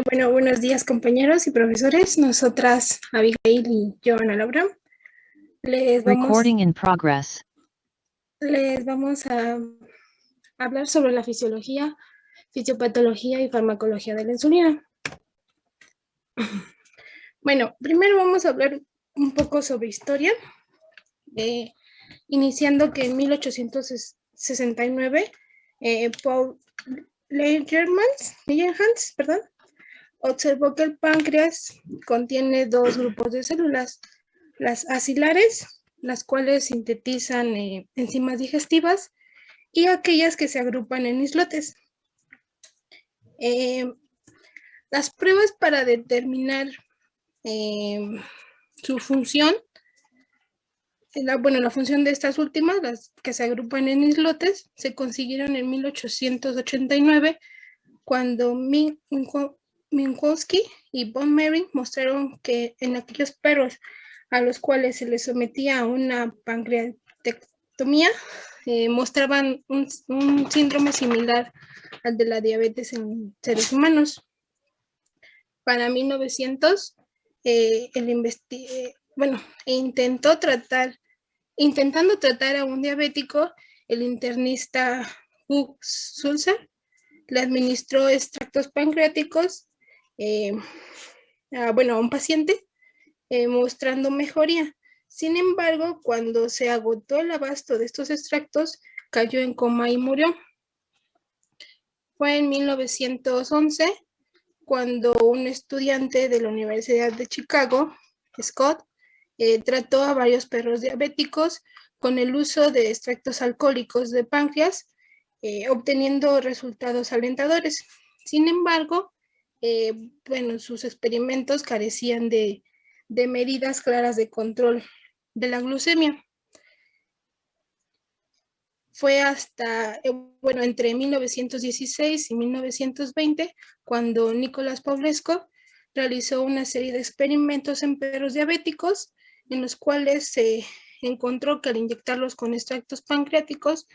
Bueno, buenos días compañeros y profesores. Nosotras, Abigail y yo, Ana Laura, les Recording in progress. vamos a hablar sobre la fisiología, fisiopatología y farmacología de la insulina. Bueno, primero vamos a hablar un poco sobre historia, iniciando que en 1869 Paul Langerhans, observó que el páncreas contiene dos grupos de células, las acilares, las cuales sintetizan enzimas digestivas, y aquellas que se agrupan en islotes. Las pruebas para determinar su función, la función de estas últimas, las que se agrupan en islotes, se consiguieron en 1889, cuando Minkowski y von Mering mostraron que en aquellos perros a los cuales se les sometía a una pancreatectomía, mostraban un síndrome similar al de la diabetes en seres humanos. Para 1900, intentando tratar a un diabético, el internista Hugh Sulzer le administró extractos pancreáticos a un paciente, mostrando mejoría. Sin embargo, cuando se agotó el abasto de estos extractos, cayó en coma y murió. Fue en 1911 cuando un estudiante de la Universidad de Chicago, Scott, trató a varios perros diabéticos con el uso de extractos alcohólicos de páncreas, obteniendo resultados alentadores. Sin embargo, sus experimentos carecían de medidas claras de control de la glucemia. Fue hasta, entre 1916 y 1920, cuando Nicolás Pavlesco realizó una serie de experimentos en perros diabéticos, en los cuales se encontró que al inyectarlos con extractos pancreáticos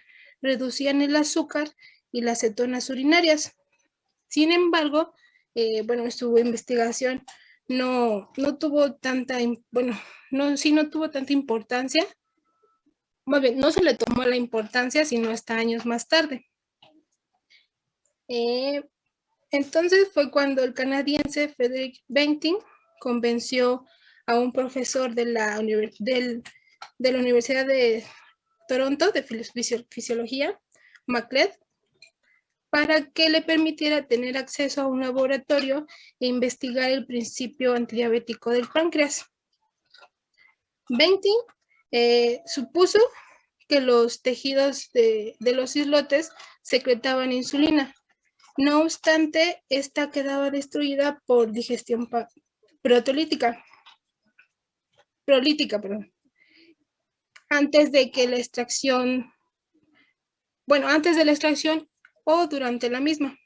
reducían el azúcar y las cetonas urinarias. Sin embargo, su investigación no tuvo tanta importancia. Muy bien, no se le tomó la importancia sino hasta años más tarde. Entonces fue cuando el canadiense Frederick Banting convenció a un profesor de la Universidad de Toronto de fisiología, MacLeod, para que le permitiera tener acceso a un laboratorio e investigar el principio antidiabético del páncreas. Banting supuso que los tejidos de los islotes secretaban insulina. No obstante, esta quedaba destruida por digestión prolítica, antes de la extracción o durante la misma.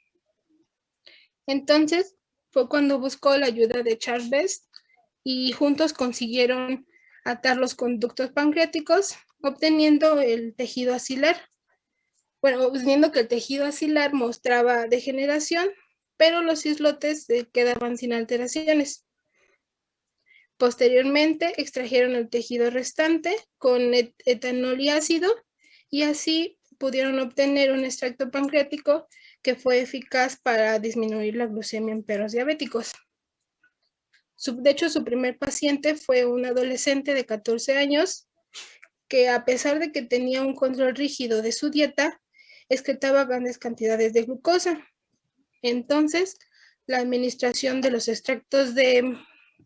Entonces, fue cuando buscó la ayuda de Charles Best y juntos consiguieron atar los conductos pancreáticos, obteniendo el tejido acilar. Viendo que el tejido acilar mostraba degeneración, pero los islotes quedaban sin alteraciones. Posteriormente, extrajeron el tejido restante con etanol y ácido, y así pudieron obtener un extracto pancreático que fue eficaz para disminuir la glucemia en perros diabéticos. De hecho, su primer paciente fue un adolescente de 14 años que, a pesar de que tenía un control rígido de su dieta, excretaba grandes cantidades de glucosa. Entonces, la administración de los extractos de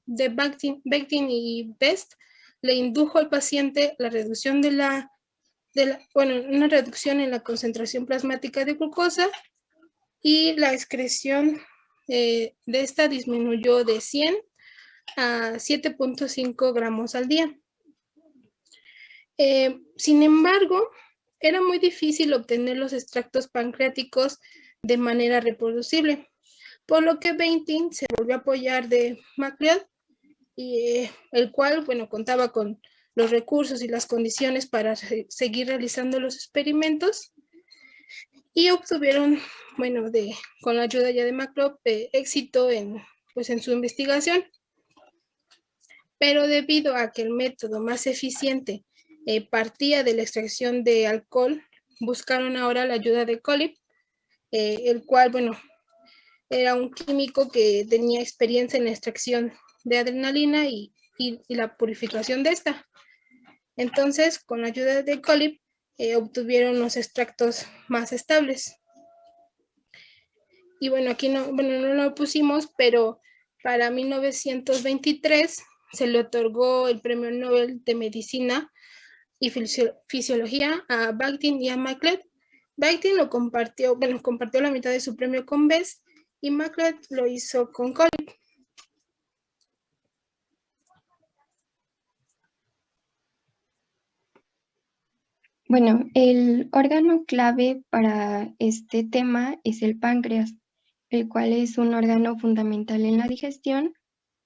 Banting y Best le indujo al paciente la reducción una reducción en la concentración plasmática de glucosa, y la excreción de esta disminuyó de 100 a 7.5 gramos al día. Sin embargo, era muy difícil obtener los extractos pancreáticos de manera reproducible, por lo que Banting se volvió a apoyar de MacLeod, el cual contaba con los recursos y las condiciones para seguir realizando los experimentos, y obtuvieron, bueno, con la ayuda ya de McCloud, éxito en su investigación. Pero debido a que el método más eficiente partía de la extracción de alcohol, buscaron ahora la ayuda de Collip, el cual, bueno, era un químico que tenía experiencia en la extracción de adrenalina y la purificación de esta. Entonces, con la ayuda de Collip, obtuvieron los extractos más estables. Y bueno, aquí no lo pusimos, pero para 1923 se le otorgó el Premio Nobel de Medicina y Fisiología a Bakhtin y a McLeod. Bakhtin lo compartió la mitad de su premio con Bess y McLeod lo hizo con Collip. Bueno, el órgano clave para este tema es el páncreas, el cual es un órgano fundamental en la digestión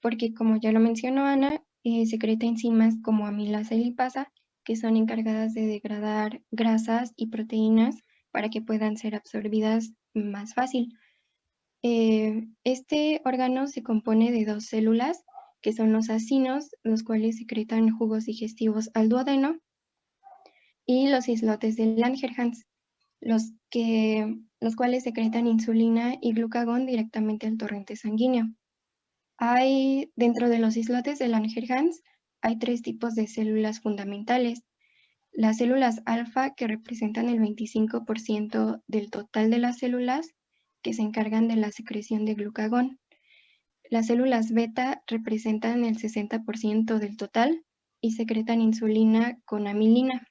porque, como ya lo mencionó Ana, secreta enzimas como amilasa y lipasa que son encargadas de degradar grasas y proteínas para que puedan ser absorbidas más fácil. Este órgano se compone de dos células, que son los acinos, los cuales secretan jugos digestivos al duodeno, y los islotes de Langerhans, los cuales secretan insulina y glucagón directamente al torrente sanguíneo. Dentro de los islotes de Langerhans, hay tres tipos de células fundamentales. Las células alfa, que representan el 25% del total de las células, que se encargan de la secreción de glucagón. Las células beta representan el 60% del total y secretan insulina con amilina.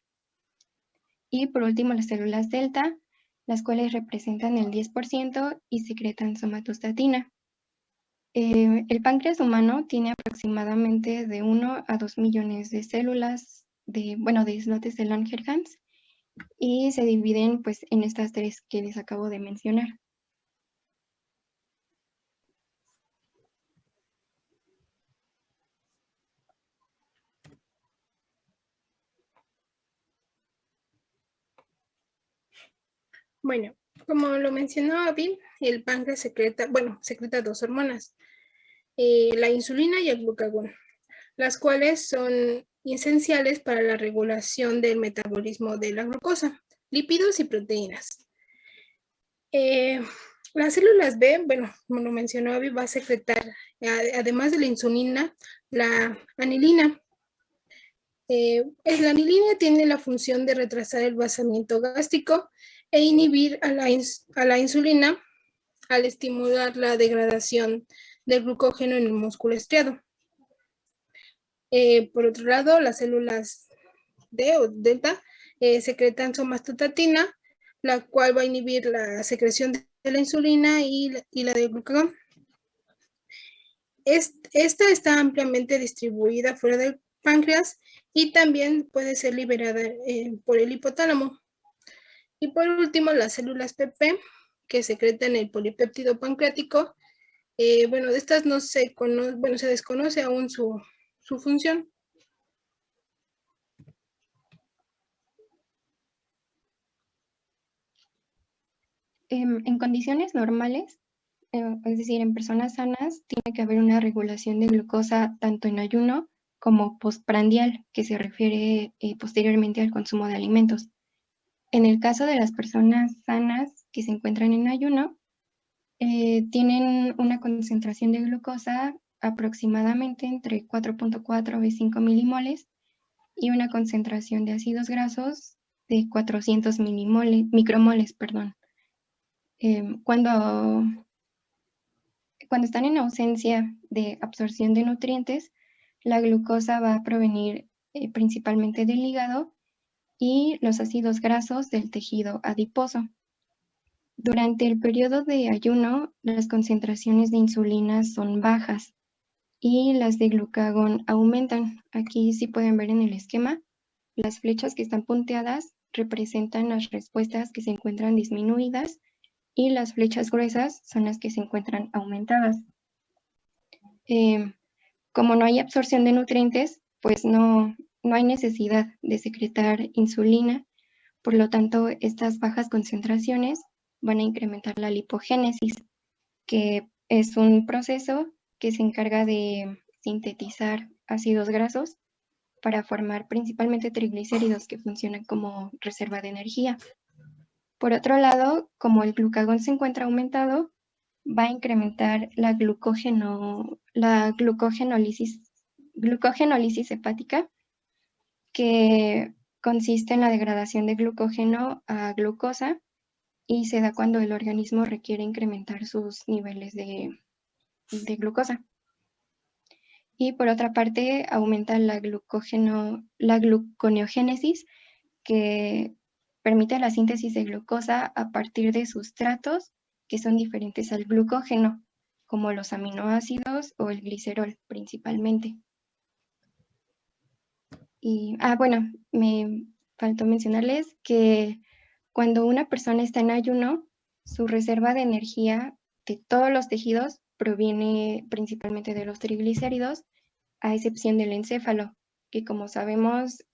Y por último, las células delta, las cuales representan el 10% y secretan somatostatina. El páncreas humano tiene aproximadamente de 1 a 2 millones de células, de islotes de Langerhans, y se dividen pues en estas tres que les acabo de mencionar. Bueno, como lo mencionó Abby, el páncreas secreta dos hormonas, la insulina y el glucagón, las cuales son esenciales para la regulación del metabolismo de la glucosa, lípidos y proteínas. Las células B, como lo mencionó Abby, va a secretar, además de la insulina, la anilina. La anilina tiene la función de retrasar el vaciamiento gástrico e inhibir a la insulina al estimular la degradación del glucógeno en el músculo estriado. Por otro lado, las células D o delta secretan somatostatina, la cual va a inhibir la secreción de la insulina y la de glucagón. Esta está ampliamente distribuida fuera del páncreas y también puede ser liberada por el hipotálamo. Y por último, las células PP, que secretan el polipéptido pancreático. De estas no se conoce, se desconoce aún su función. En condiciones normales, es decir, en personas sanas, tiene que haber una regulación de glucosa tanto en ayuno como postprandial, que se refiere posteriormente al consumo de alimentos. En el caso de las personas sanas que se encuentran en ayuno, tienen una concentración de glucosa aproximadamente entre 4.4 y 5 milimoles y una concentración de ácidos grasos de 400 micromoles. Cuando están en ausencia de absorción de nutrientes, la glucosa va a provenir principalmente del hígado y los ácidos grasos del tejido adiposo. Durante el periodo de ayuno, las concentraciones de insulina son bajas y las de glucagón aumentan. Aquí sí pueden ver en el esquema, las flechas que están punteadas representan las respuestas que se encuentran disminuidas y las flechas gruesas son las que se encuentran aumentadas. Como no hay absorción de nutrientes, pues no hay necesidad de secretar insulina. Por lo tanto, estas bajas concentraciones van a incrementar la lipogénesis, que es un proceso que se encarga de sintetizar ácidos grasos para formar principalmente triglicéridos que funcionan como reserva de energía. Por otro lado, como el glucagón se encuentra aumentado, va a incrementar la glucogenólisis hepática, que consiste en la degradación de glucógeno a glucosa y se da cuando el organismo requiere incrementar sus niveles de glucosa. Y por otra parte, aumenta la gluconeogénesis, que permite la síntesis de glucosa a partir de sustratos que son diferentes al glucógeno, como los aminoácidos o el glicerol principalmente. Y, bueno, me faltó mencionarles que cuando una persona está en ayuno, su reserva de energía de todos los tejidos proviene principalmente de los triglicéridos, a excepción del encéfalo, que como sabemos,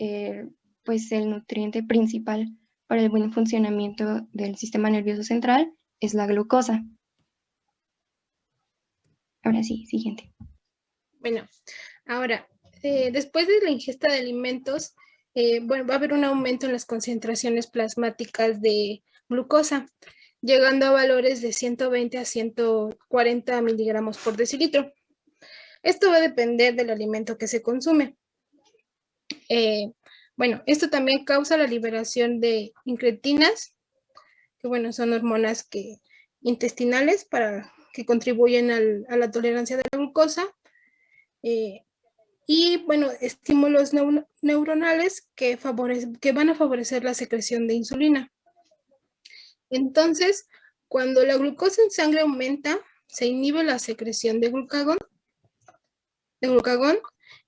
pues el nutriente principal para el buen funcionamiento del sistema nervioso central es la glucosa. Ahora sí, siguiente. Bueno, ahora, después de la ingesta de alimentos, va a haber un aumento en las concentraciones plasmáticas de glucosa, llegando a valores de 120 a 140 miligramos por decilitro. Esto va a depender del alimento que se consume. Esto también causa la liberación de incretinas, que son hormonas intestinales que contribuyen a la tolerancia de la glucosa. Estímulos neuronales que van a favorecer la secreción de insulina. Entonces, cuando la glucosa en sangre aumenta, se inhibe la secreción de glucagón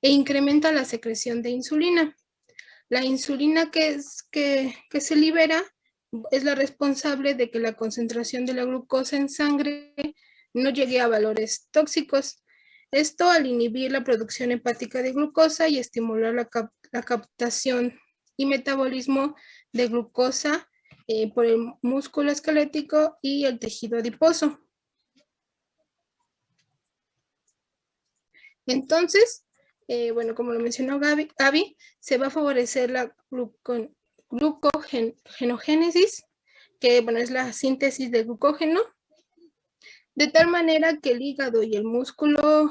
e incrementa la secreción de insulina. La insulina que se libera es la responsable de que la concentración de la glucosa en sangre no llegue a valores tóxicos. Esto al inhibir la producción hepática de glucosa y estimular la captación y metabolismo de glucosa por el músculo esquelético y el tejido adiposo. Entonces, como lo mencionó Gaby, se va a favorecer la glucogenogénesis, que es la síntesis de glucógeno, de tal manera que el hígado y el músculo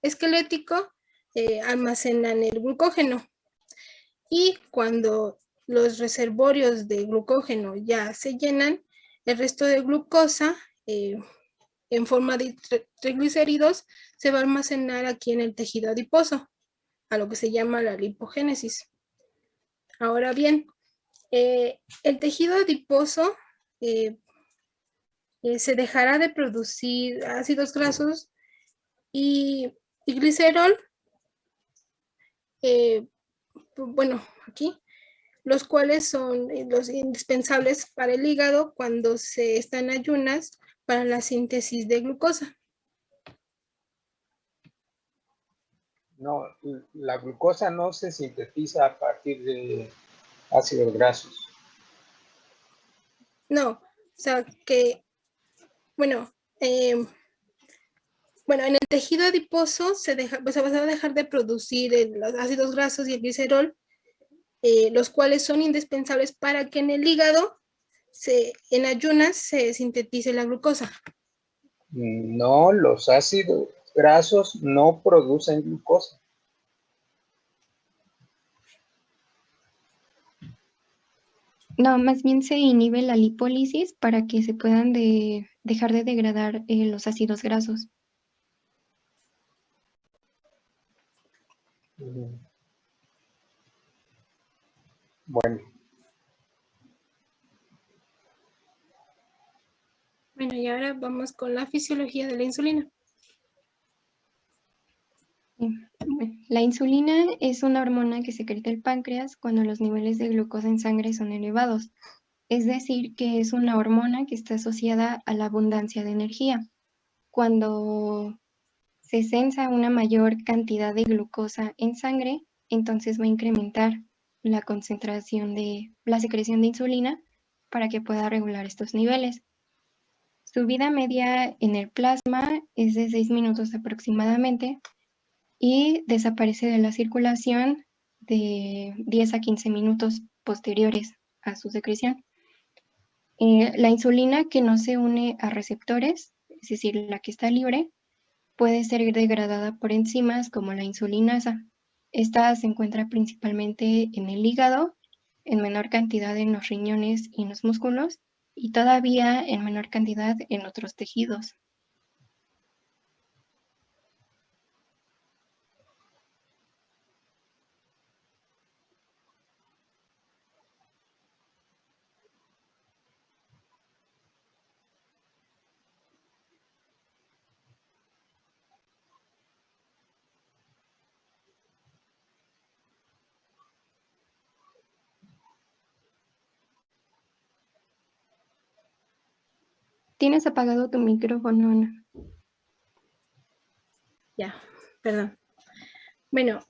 esquelético almacenan el glucógeno. Y cuando los reservorios de glucógeno ya se llenan, el resto de glucosa en forma de triglicéridos se va a almacenar aquí en el tejido adiposo, a lo que se llama la lipogénesis. Ahora bien, el tejido adiposo se dejará de producir ácidos grasos y glicerol, aquí, los cuales son los indispensables para el hígado cuando se está en ayunas para la síntesis de glucosa. No, la glucosa no se sintetiza a partir de ácidos grasos. No, o sea que, en el tejido adiposo se va a dejar de producir los ácidos grasos y el glicerol, los cuales son indispensables para que en el hígado, en ayunas, se sintetice la glucosa. No, los ácidos grasos no producen glucosa. No, más bien se inhibe la lipólisis para que se puedan dejar de degradar los ácidos grasos. Bueno. Bueno, y ahora vamos con la fisiología de la insulina. La insulina es una hormona que secreta el páncreas cuando los niveles de glucosa en sangre son elevados. Es decir, que es una hormona que está asociada a la abundancia de energía. Cuando se sensa una mayor cantidad de glucosa en sangre, entonces va a incrementar la concentración de la secreción de insulina para que pueda regular estos niveles. Su vida media en el plasma es de 6 minutos aproximadamente y desaparece de la circulación de 10 a 15 minutos posteriores a su secreción. La insulina que no se une a receptores, es decir, la que está libre, puede ser degradada por enzimas como la insulinasa. Esta se encuentra principalmente en el hígado, en menor cantidad en los riñones y en los músculos, y todavía en menor cantidad en otros tejidos. Tienes apagado tu micrófono, Ana. Ya, perdón. Bueno,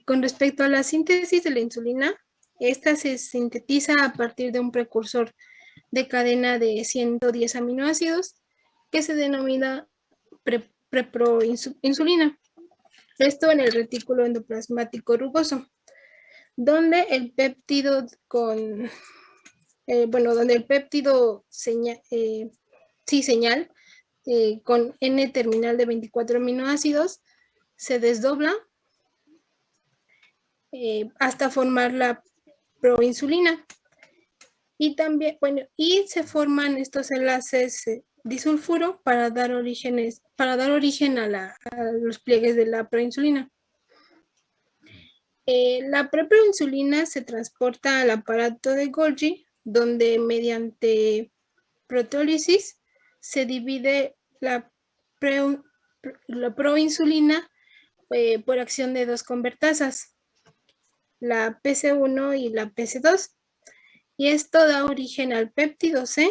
con respecto a la síntesis de la insulina, esta se sintetiza a partir de un precursor de cadena de 110 aminoácidos que se denomina preproinsulina. Esto en el retículo endoplasmático rugoso, donde el péptido donde el péptido señal con N terminal de 24 aminoácidos se desdobla hasta formar la proinsulina. Y también, y se forman estos enlaces disulfuro para dar origen a los pliegues de la proinsulina. La preproinsulina se transporta al aparato de Golgi, donde mediante proteólisis se divide la proinsulina por acción de dos convertasas, la PC1 y la PC2, y esto da origen al péptido C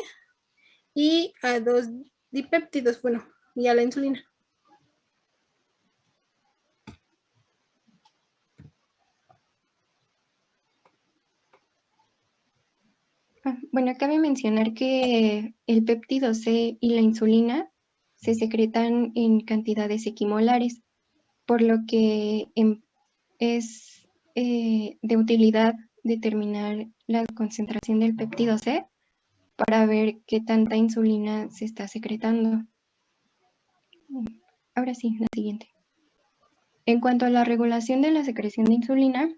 y a dos dipéptidos, y a la insulina. Bueno, cabe mencionar que el péptido C y la insulina se secretan en cantidades equimolares, por lo que es de utilidad determinar la concentración del péptido C para ver qué tanta insulina se está secretando. Ahora sí, la siguiente. En cuanto a la regulación de la secreción de insulina,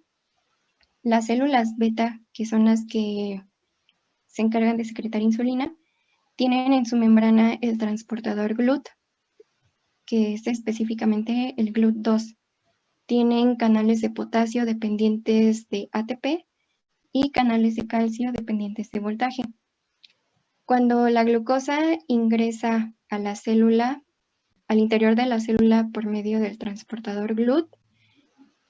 las células beta, que son las que se encargan de secretar insulina, tienen en su membrana el transportador GLUT, que es específicamente el GLUT2. Tienen canales de potasio dependientes de ATP y canales de calcio dependientes de voltaje. Cuando la glucosa ingresa a la célula, al interior de la célula por medio del transportador GLUT,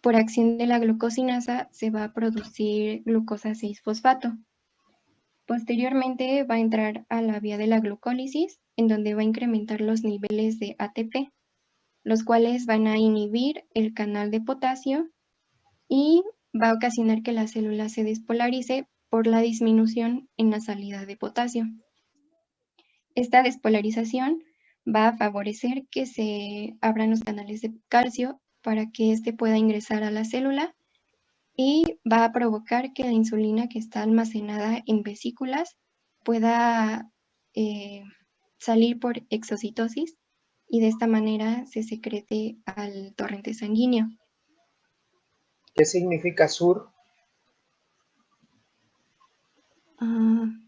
por acción de la glucosinasa se va a producir glucosa 6-fosfato. Posteriormente va a entrar a la vía de la glucólisis, en donde va a incrementar los niveles de ATP, los cuales van a inhibir el canal de potasio y va a ocasionar que la célula se despolarice por la disminución en la salida de potasio. Esta despolarización va a favorecer que se abran los canales de calcio para que éste pueda ingresar a la célula y va a provocar que la insulina que está almacenada en vesículas pueda salir por exocitosis y de esta manera se secrete al torrente sanguíneo. ¿Qué significa sur?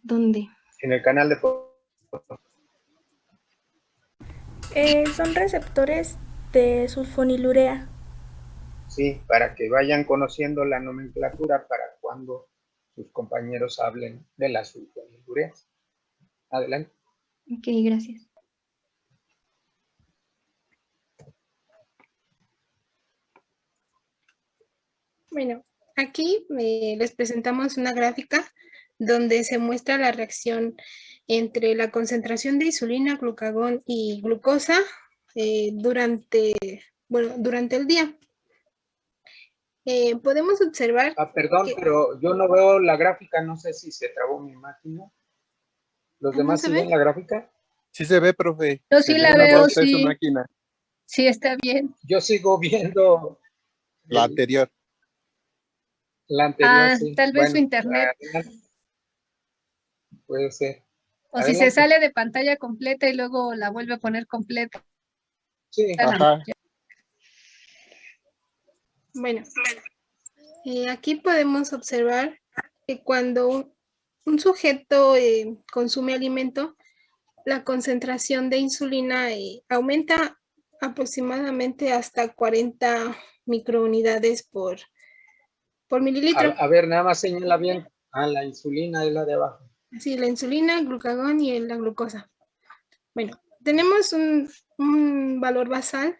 ¿Dónde? En el canal de... Son receptores de sulfonilurea. Sí, para que vayan conociendo la nomenclatura para cuando sus compañeros hablen de las sulfonilureas. Adelante. Ok, gracias. Bueno, aquí les presentamos una gráfica donde se muestra la reacción entre la concentración de insulina, glucagón y glucosa durante el día. Podemos observar... Perdón, pero yo no veo la gráfica, no sé si se trabó mi máquina. ¿Los ¿No demás se sí ve? ven la gráfica? Sí se ve, profe. Yo Se sí ve la nada veo, más de su sí. máquina, Sí, está bien. Yo sigo viendo la anterior. la anterior, Ah, sí. tal vez su Bueno, internet. adelante. Puede ser. O si se Adelante. sale de pantalla completa y luego la vuelve a poner completa. Sí, Ajá. Bueno, aquí podemos observar que cuando un sujeto consume alimento, la concentración de insulina aumenta aproximadamente hasta 40 microunidades por mililitro. a ver, nada más señala bien. La insulina es la de abajo. Sí, la insulina, el glucagón y la glucosa. Bueno, tenemos un valor basal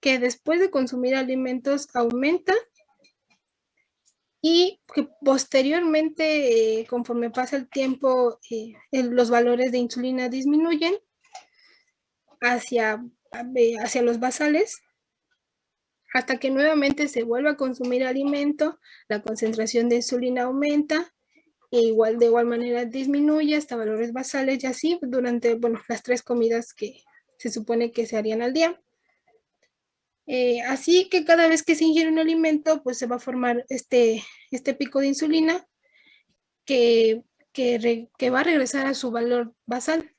que después de consumir alimentos aumenta y que posteriormente, conforme pasa el tiempo, los valores de insulina disminuyen hacia los basales hasta que nuevamente se vuelva a consumir alimento, la concentración de insulina aumenta e de igual manera disminuye hasta valores basales y así durante, las 3 comidas que se supone que se harían al día. Así que cada vez que se ingiere un alimento, pues se va a formar este pico de insulina que va a regresar a su valor basal.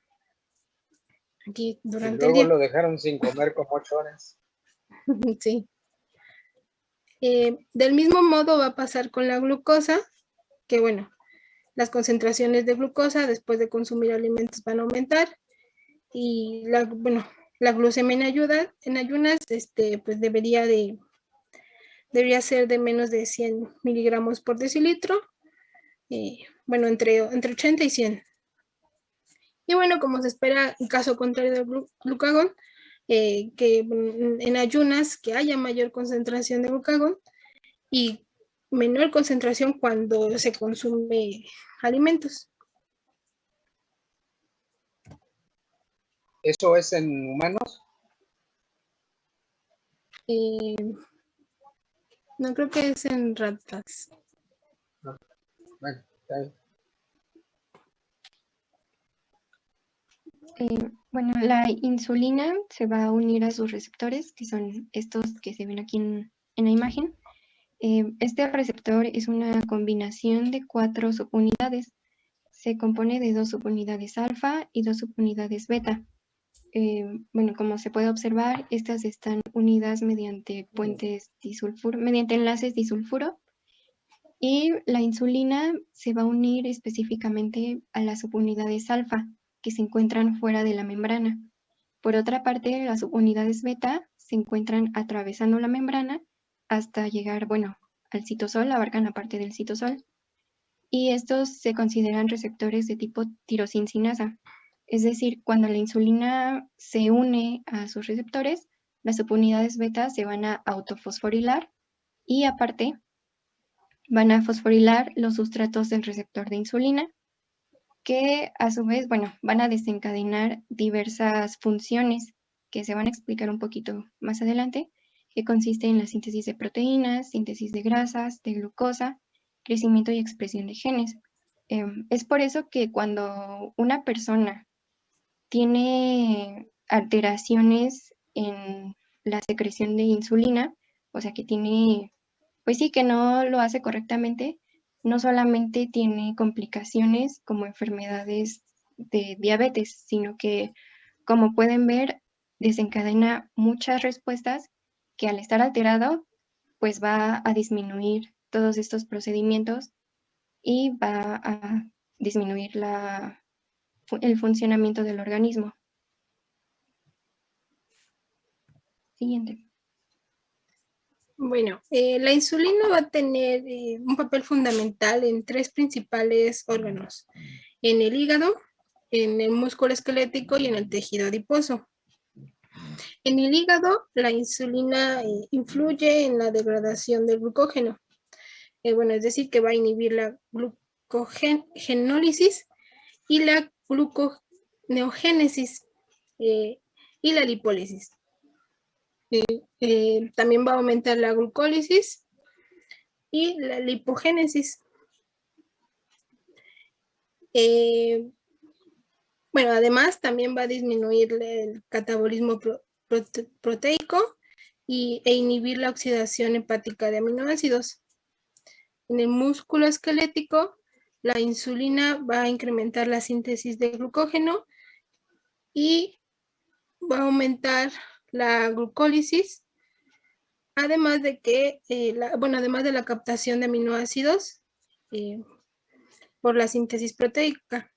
Aquí Y durante el luego día. lo dejaron sin comer como 8 horas. Sí. Del mismo modo va a pasar con la glucosa, que las concentraciones de glucosa después de consumir alimentos van a aumentar y la glucemia en ayunas pues debería ser de menos de 100 miligramos por decilitro, entre 80 y 100. Y como se espera en caso contrario del glucagón, que en ayunas que haya mayor concentración de glucagón y menor concentración cuando se consume alimentos. ¿Eso es en humanos? No, creo que es en ratas. No. Bueno, está bien. Bueno, la insulina se va a unir a sus receptores, que son estos que se ven aquí en la imagen. Este receptor es una combinación de 4 subunidades. Se compone de 2 subunidades alfa y 2 subunidades beta. Como se puede observar, estas están unidas mediante mediante enlaces disulfuro, y la insulina se va a unir específicamente a las subunidades alfa, que se encuentran fuera de la membrana. Por otra parte, las subunidades beta se encuentran atravesando la membrana hasta llegar, al citosol, abarcan la parte del citosol. Y estos se consideran receptores de tipo tirosincinasa. Es decir, cuando la insulina se une a sus receptores, las subunidades beta se van a autofosforilar y aparte van a fosforilar los sustratos del receptor de insulina, que a su vez, van a desencadenar diversas funciones que se van a explicar un poquito más adelante, que consiste en la síntesis de proteínas, síntesis de grasas, de glucosa, crecimiento y expresión de genes. Es por eso que cuando una persona tiene alteraciones en la secreción de insulina, o sea que tiene, pues sí, que no lo hace correctamente, no solamente tiene complicaciones como enfermedades de diabetes, sino que, como pueden ver, desencadena muchas respuestas que al estar alterado, pues va a disminuir todos estos procedimientos y va a disminuir el funcionamiento del organismo. Siguiente. La insulina va a tener un papel fundamental en 3 principales órganos: en el hígado, en el músculo esquelético y en el tejido adiposo. En el hígado, la insulina influye en la degradación del glucógeno. Es decir, que va a inhibir la glucogenólisis y la gluconeogénesis y la lipólisis. También va a aumentar la glucólisis y la lipogénesis. Bueno, además también va a disminuir el catabolismo proteico e inhibir la oxidación hepática de aminoácidos. En el músculo esquelético, la insulina va a incrementar la síntesis de glucógeno y va a aumentar la glucólisis, además de que, además de la captación de aminoácidos por la síntesis proteica.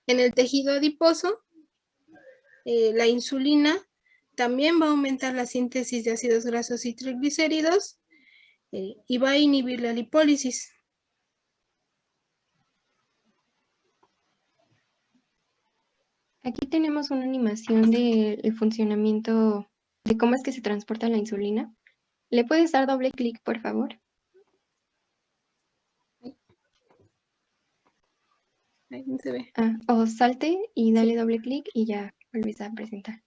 En el tejido adiposo, la insulina también va a aumentar la síntesis de ácidos grasos y triglicéridos y va a inhibir la lipólisis. Aquí tenemos una animación del funcionamiento de cómo es que se transporta la insulina. ¿Le puedes dar doble clic, por favor? Ahí no se ve. O salte y dale doble clic y ya vuelves a presentar.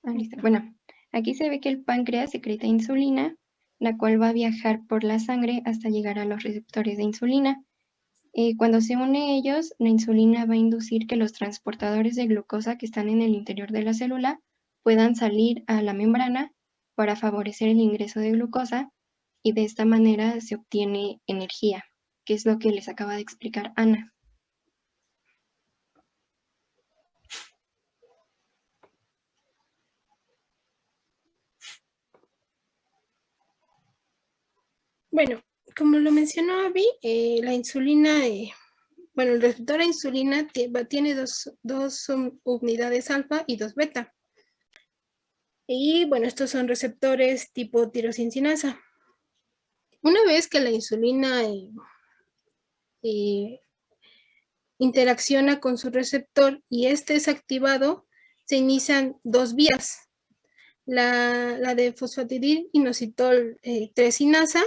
Listo. Bueno, aquí se ve que el páncreas secreta insulina, la cual va a viajar por la sangre hasta llegar a los receptores de insulina. Cuando se une ellos, la insulina va a inducir que los transportadores de glucosa que están en el interior de la célula puedan salir a la membrana para favorecer el ingreso de glucosa y de esta manera se obtiene energía, que es lo que les acaba de explicar Ana. Bueno, como lo mencionó Abby, la insulina, el receptor a insulina tiene dos unidades alfa y dos beta. Y bueno, estos son receptores tipo tirosincinasa. Una vez que la insulina interacciona con su receptor y este es activado, se inician dos vías. La de fosfatidil-inositol 3-sinasa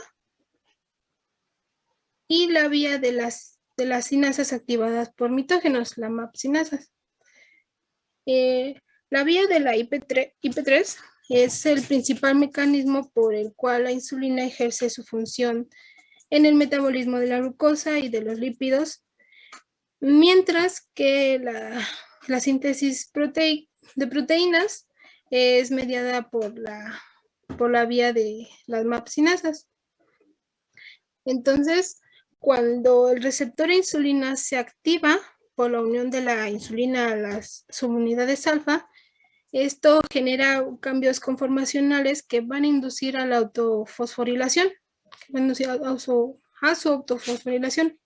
y la vía de las sinasas activadas por mitógenos, la MAP-sinasas. La vía de la IP3 es el principal mecanismo por el cual la insulina ejerce su función en el metabolismo de la glucosa y de los lípidos, mientras que la síntesis de proteínas es mediada por la vía de las MAP-sinasas. Entonces, cuando el receptor a insulina se activa por la unión de la insulina a las subunidades alfa, esto genera cambios conformacionales que van a inducir a la autofosforilación, a su autofosforilación.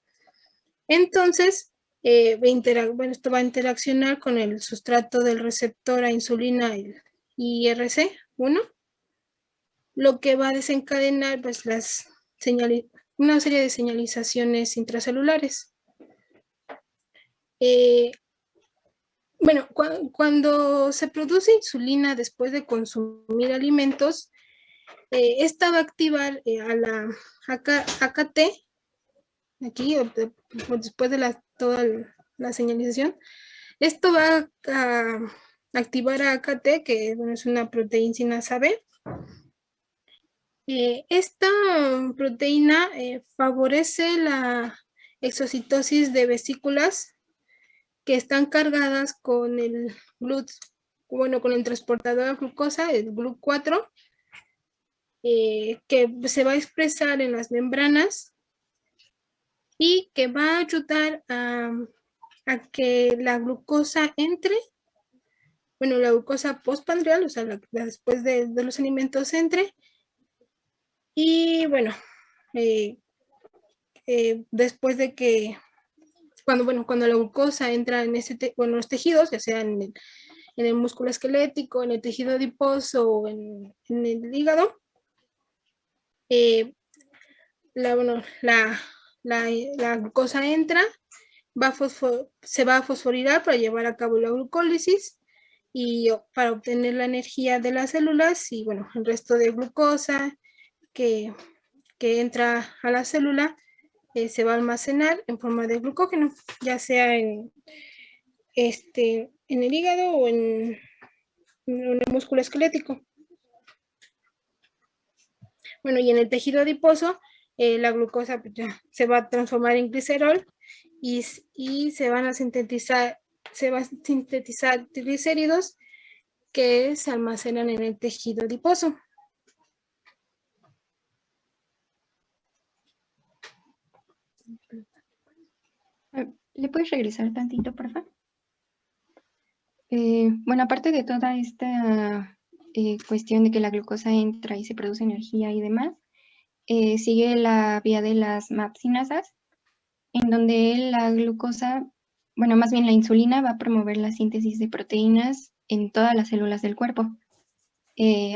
Entonces, esto va a interaccionar con el sustrato del receptor a insulina, el IRC1, lo que va a desencadenar pues, una serie de señalizaciones intracelulares. Cuando se produce insulina después de consumir alimentos, esta va a activar a la AKT, aquí, después de toda la señalización. Esto va a activar a AKT, que es una proteína sinasa B. Esta proteína favorece la exocitosis de vesículas que están cargadas con el con el transportador de glucosa, el GLUT4, que se va a expresar en las membranas y que va a ayudar a que la glucosa entre, la glucosa postprandial, o sea, después de los alimentos entre, y después de que, cuando la glucosa entra en los tejidos, ya sea en el músculo esquelético, en el tejido adiposo o en el hígado, la glucosa entra, se va a fosforilar para llevar a cabo la glucólisis y para obtener la energía de las células y el resto de glucosa que entra a la célula se va a almacenar en forma de glucógeno, ya sea en el hígado o en el músculo esquelético. Y en el tejido adiposo, la glucosa pues, ya se va a transformar en glicerol y se van a sintetizar triglicéridos que se almacenan en el tejido adiposo. ¿Le puedes regresar tantito, por favor? Bueno, aparte de toda esta cuestión de que la glucosa entra y se produce energía y demás, sigue la vía de las mapsinasas, en donde la glucosa, bueno, más bien la insulina va a promover la síntesis de proteínas en todas las células del cuerpo.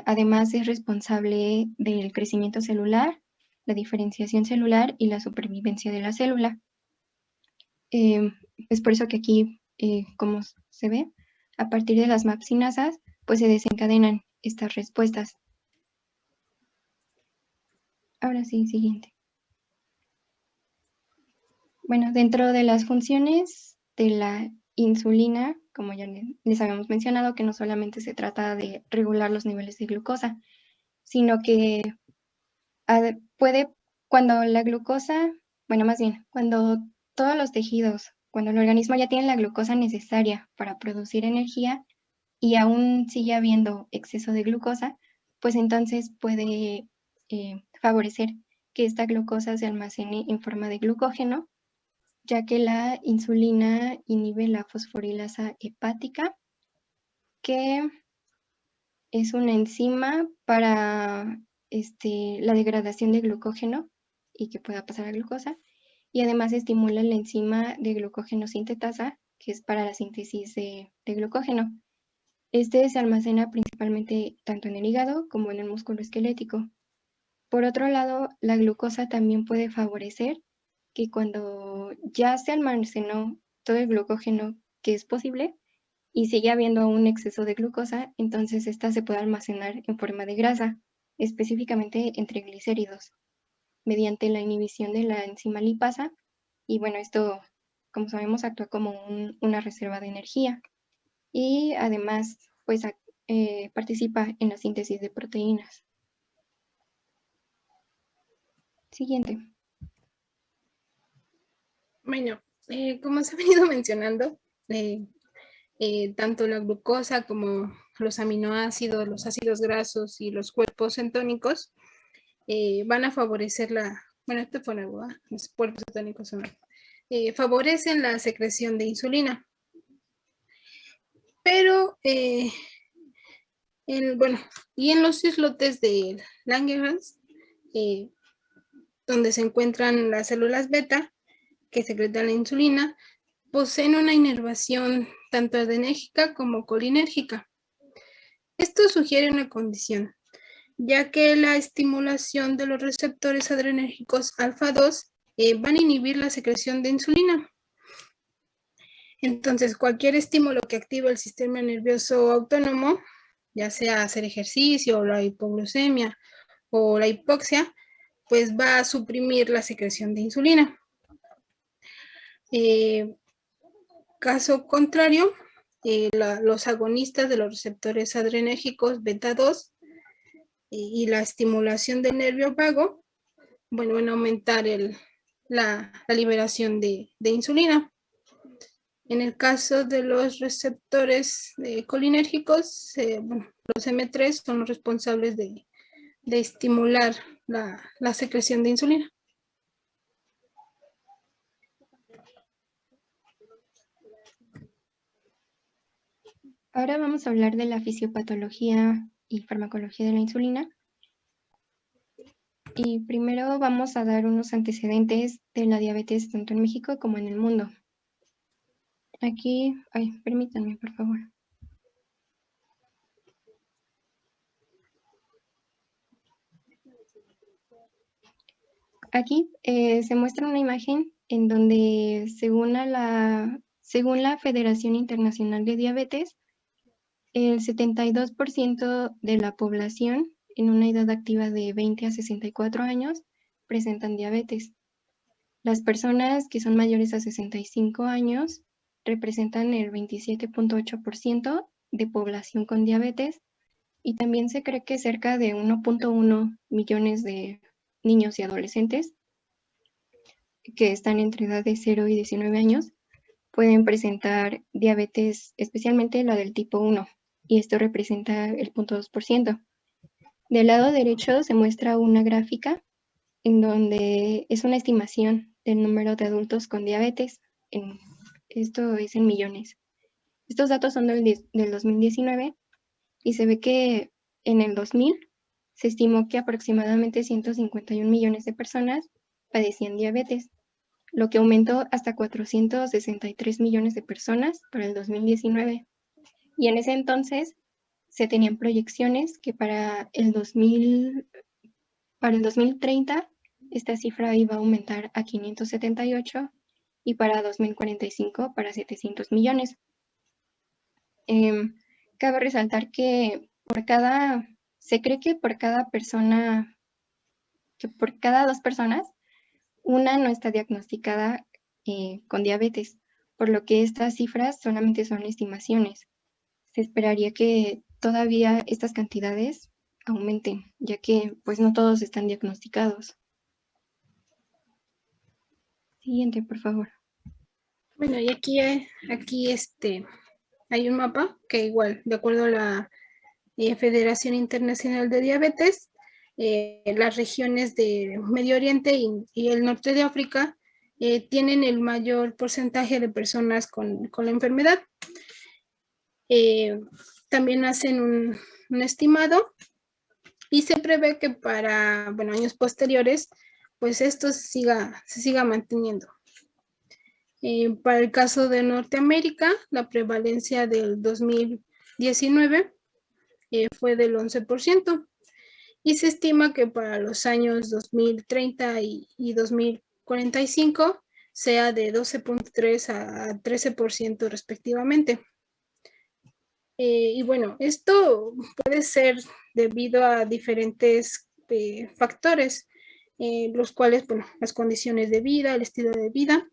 Además, es responsable del crecimiento celular, la diferenciación celular y la supervivencia de la célula. Es por eso que aquí, como se ve, a partir de las mapsinasas, pues se desencadenan estas respuestas. Ahora sí, siguiente. Bueno, dentro de las funciones de la insulina, como ya les habíamos mencionado, que no solamente se trata de regular los niveles de glucosa, sino que puede, cuando la glucosa, bueno, más bien, cuando todos los tejidos, cuando el organismo ya tiene la glucosa necesaria para producir energía y aún sigue habiendo exceso de glucosa, pues entonces puede favorecer que esta glucosa se almacene en forma de glucógeno, ya que la insulina inhibe la fosforilasa hepática, que es una enzima para la degradación de glucógeno y que pueda pasar a glucosa, y además estimula la enzima de glucógeno sintetasa, que es para la síntesis de glucógeno. Este se almacena principalmente tanto en el hígado como en el músculo esquelético. Por otro lado, la glucosa también puede favorecer que cuando ya se almacenó todo el glucógeno que es posible y sigue habiendo un exceso de glucosa, entonces esta se puede almacenar en forma de grasa, específicamente en triglicéridos, mediante la inhibición de la enzima lipasa. Y bueno, esto, como sabemos, actúa como una reserva de energía. Y además, pues participa en la síntesis de proteínas. Siguiente. Bueno, como se ha venido mencionando, tanto la glucosa como los aminoácidos, los ácidos grasos y los cuerpos cetónicos van a favorecer bueno, esto fue nuevo, los cuerpos cetónicos favorecen la secreción de insulina. Pero, bueno, y en los islotes de Langerhans, donde se encuentran las células beta, que secretan la insulina, poseen una inervación tanto adrenérgica como colinérgica. Esto sugiere una condición, ya que la estimulación de los receptores adrenérgicos alfa-2 van a inhibir la secreción de insulina. Entonces, cualquier estímulo que active el sistema nervioso autónomo, ya sea hacer ejercicio, o la hipoglucemia o la hipoxia, pues va a suprimir la secreción de insulina. Caso contrario, los agonistas de los receptores adrenérgicos beta 2 y la estimulación del nervio vago, bueno, van a aumentar la liberación de insulina. En el caso de los receptores colinérgicos, bueno, los M3 son los responsables de estimular la secreción de insulina. Ahora vamos a hablar de la fisiopatología y farmacología de la insulina. Y primero vamos a dar unos antecedentes de la diabetes tanto en México como en el mundo. Aquí, permítanme, por favor. Aquí se muestra una imagen en donde, según la Federación Internacional de Diabetes, el 72% de la población en una edad activa de 20 a 64 años presentan diabetes. Las personas que son mayores a 65 años representan el 27.8% de población con diabetes, y también se cree que cerca de 1.1 millones de niños y adolescentes que están entre edad de 0 y 19 años pueden presentar diabetes, especialmente la del tipo 1, y esto representa el 0.2%. Del lado derecho se muestra una gráfica en donde es una estimación del número de adultos con diabetes. Esto es en millones. Estos datos son del 2019 y se ve que en el 2000 se estimó que aproximadamente 151 millones de personas padecían diabetes, lo que aumentó hasta 463 millones de personas para el 2019. Y en ese entonces se tenían proyecciones que para el 2030 esta cifra iba a aumentar a 578 y para 2045 para 700 millones. Cabe resaltar que se cree que por cada dos personas, una no está diagnosticada con diabetes, por lo que estas cifras solamente son estimaciones. Se esperaría que todavía estas cantidades aumenten, ya que pues no todos están diagnosticados. Siguiente, por favor. Bueno, y aquí hay un mapa que igual, de acuerdo a la Federación Internacional de Diabetes, las regiones de Medio Oriente y el norte de África tienen el mayor porcentaje de personas con la enfermedad. También hacen un estimado y se prevé que para años posteriores, pues esto se siga manteniendo. Para el caso de Norteamérica, la prevalencia del 2019 fue del 11% y se estima que para los años 2030 y 2045 sea de 12.3 a 13% respectivamente. Y bueno, esto puede ser debido a diferentes factores, los cuales, las condiciones de vida, el estilo de vida.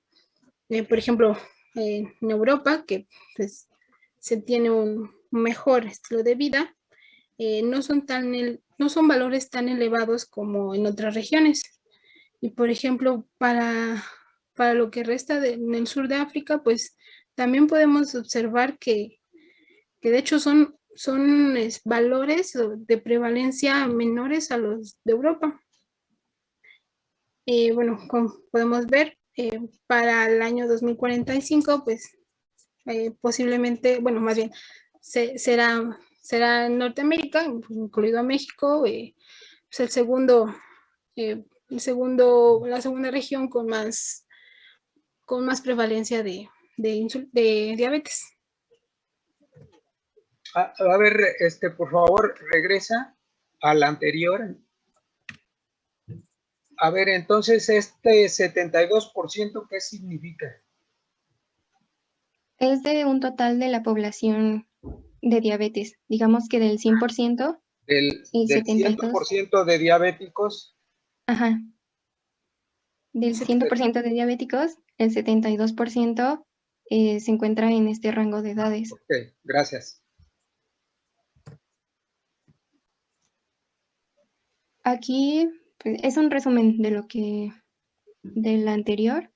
Por ejemplo, en Europa, que pues, se tiene un mejor estilo de vida, no son valores tan elevados como en otras regiones. Y por ejemplo, para lo que resta en el sur de África, pues también podemos observar que de hecho son valores de prevalencia menores a los de Europa. Bueno, como podemos ver, para el año 2045, pues posiblemente, más bien, será en Norteamérica, incluido a México, pues la segunda región con más prevalencia de diabetes. A ver, por favor, regresa al anterior. A ver, entonces, 72%, ¿qué significa? Es de un total de la población de diabetes. Digamos que del 100%, Del 72%. 100% de diabéticos. Ajá. Del 100% de diabéticos, el 72% se encuentra en este rango de edades. Ok, gracias. Aquí pues, es un resumen del anterior,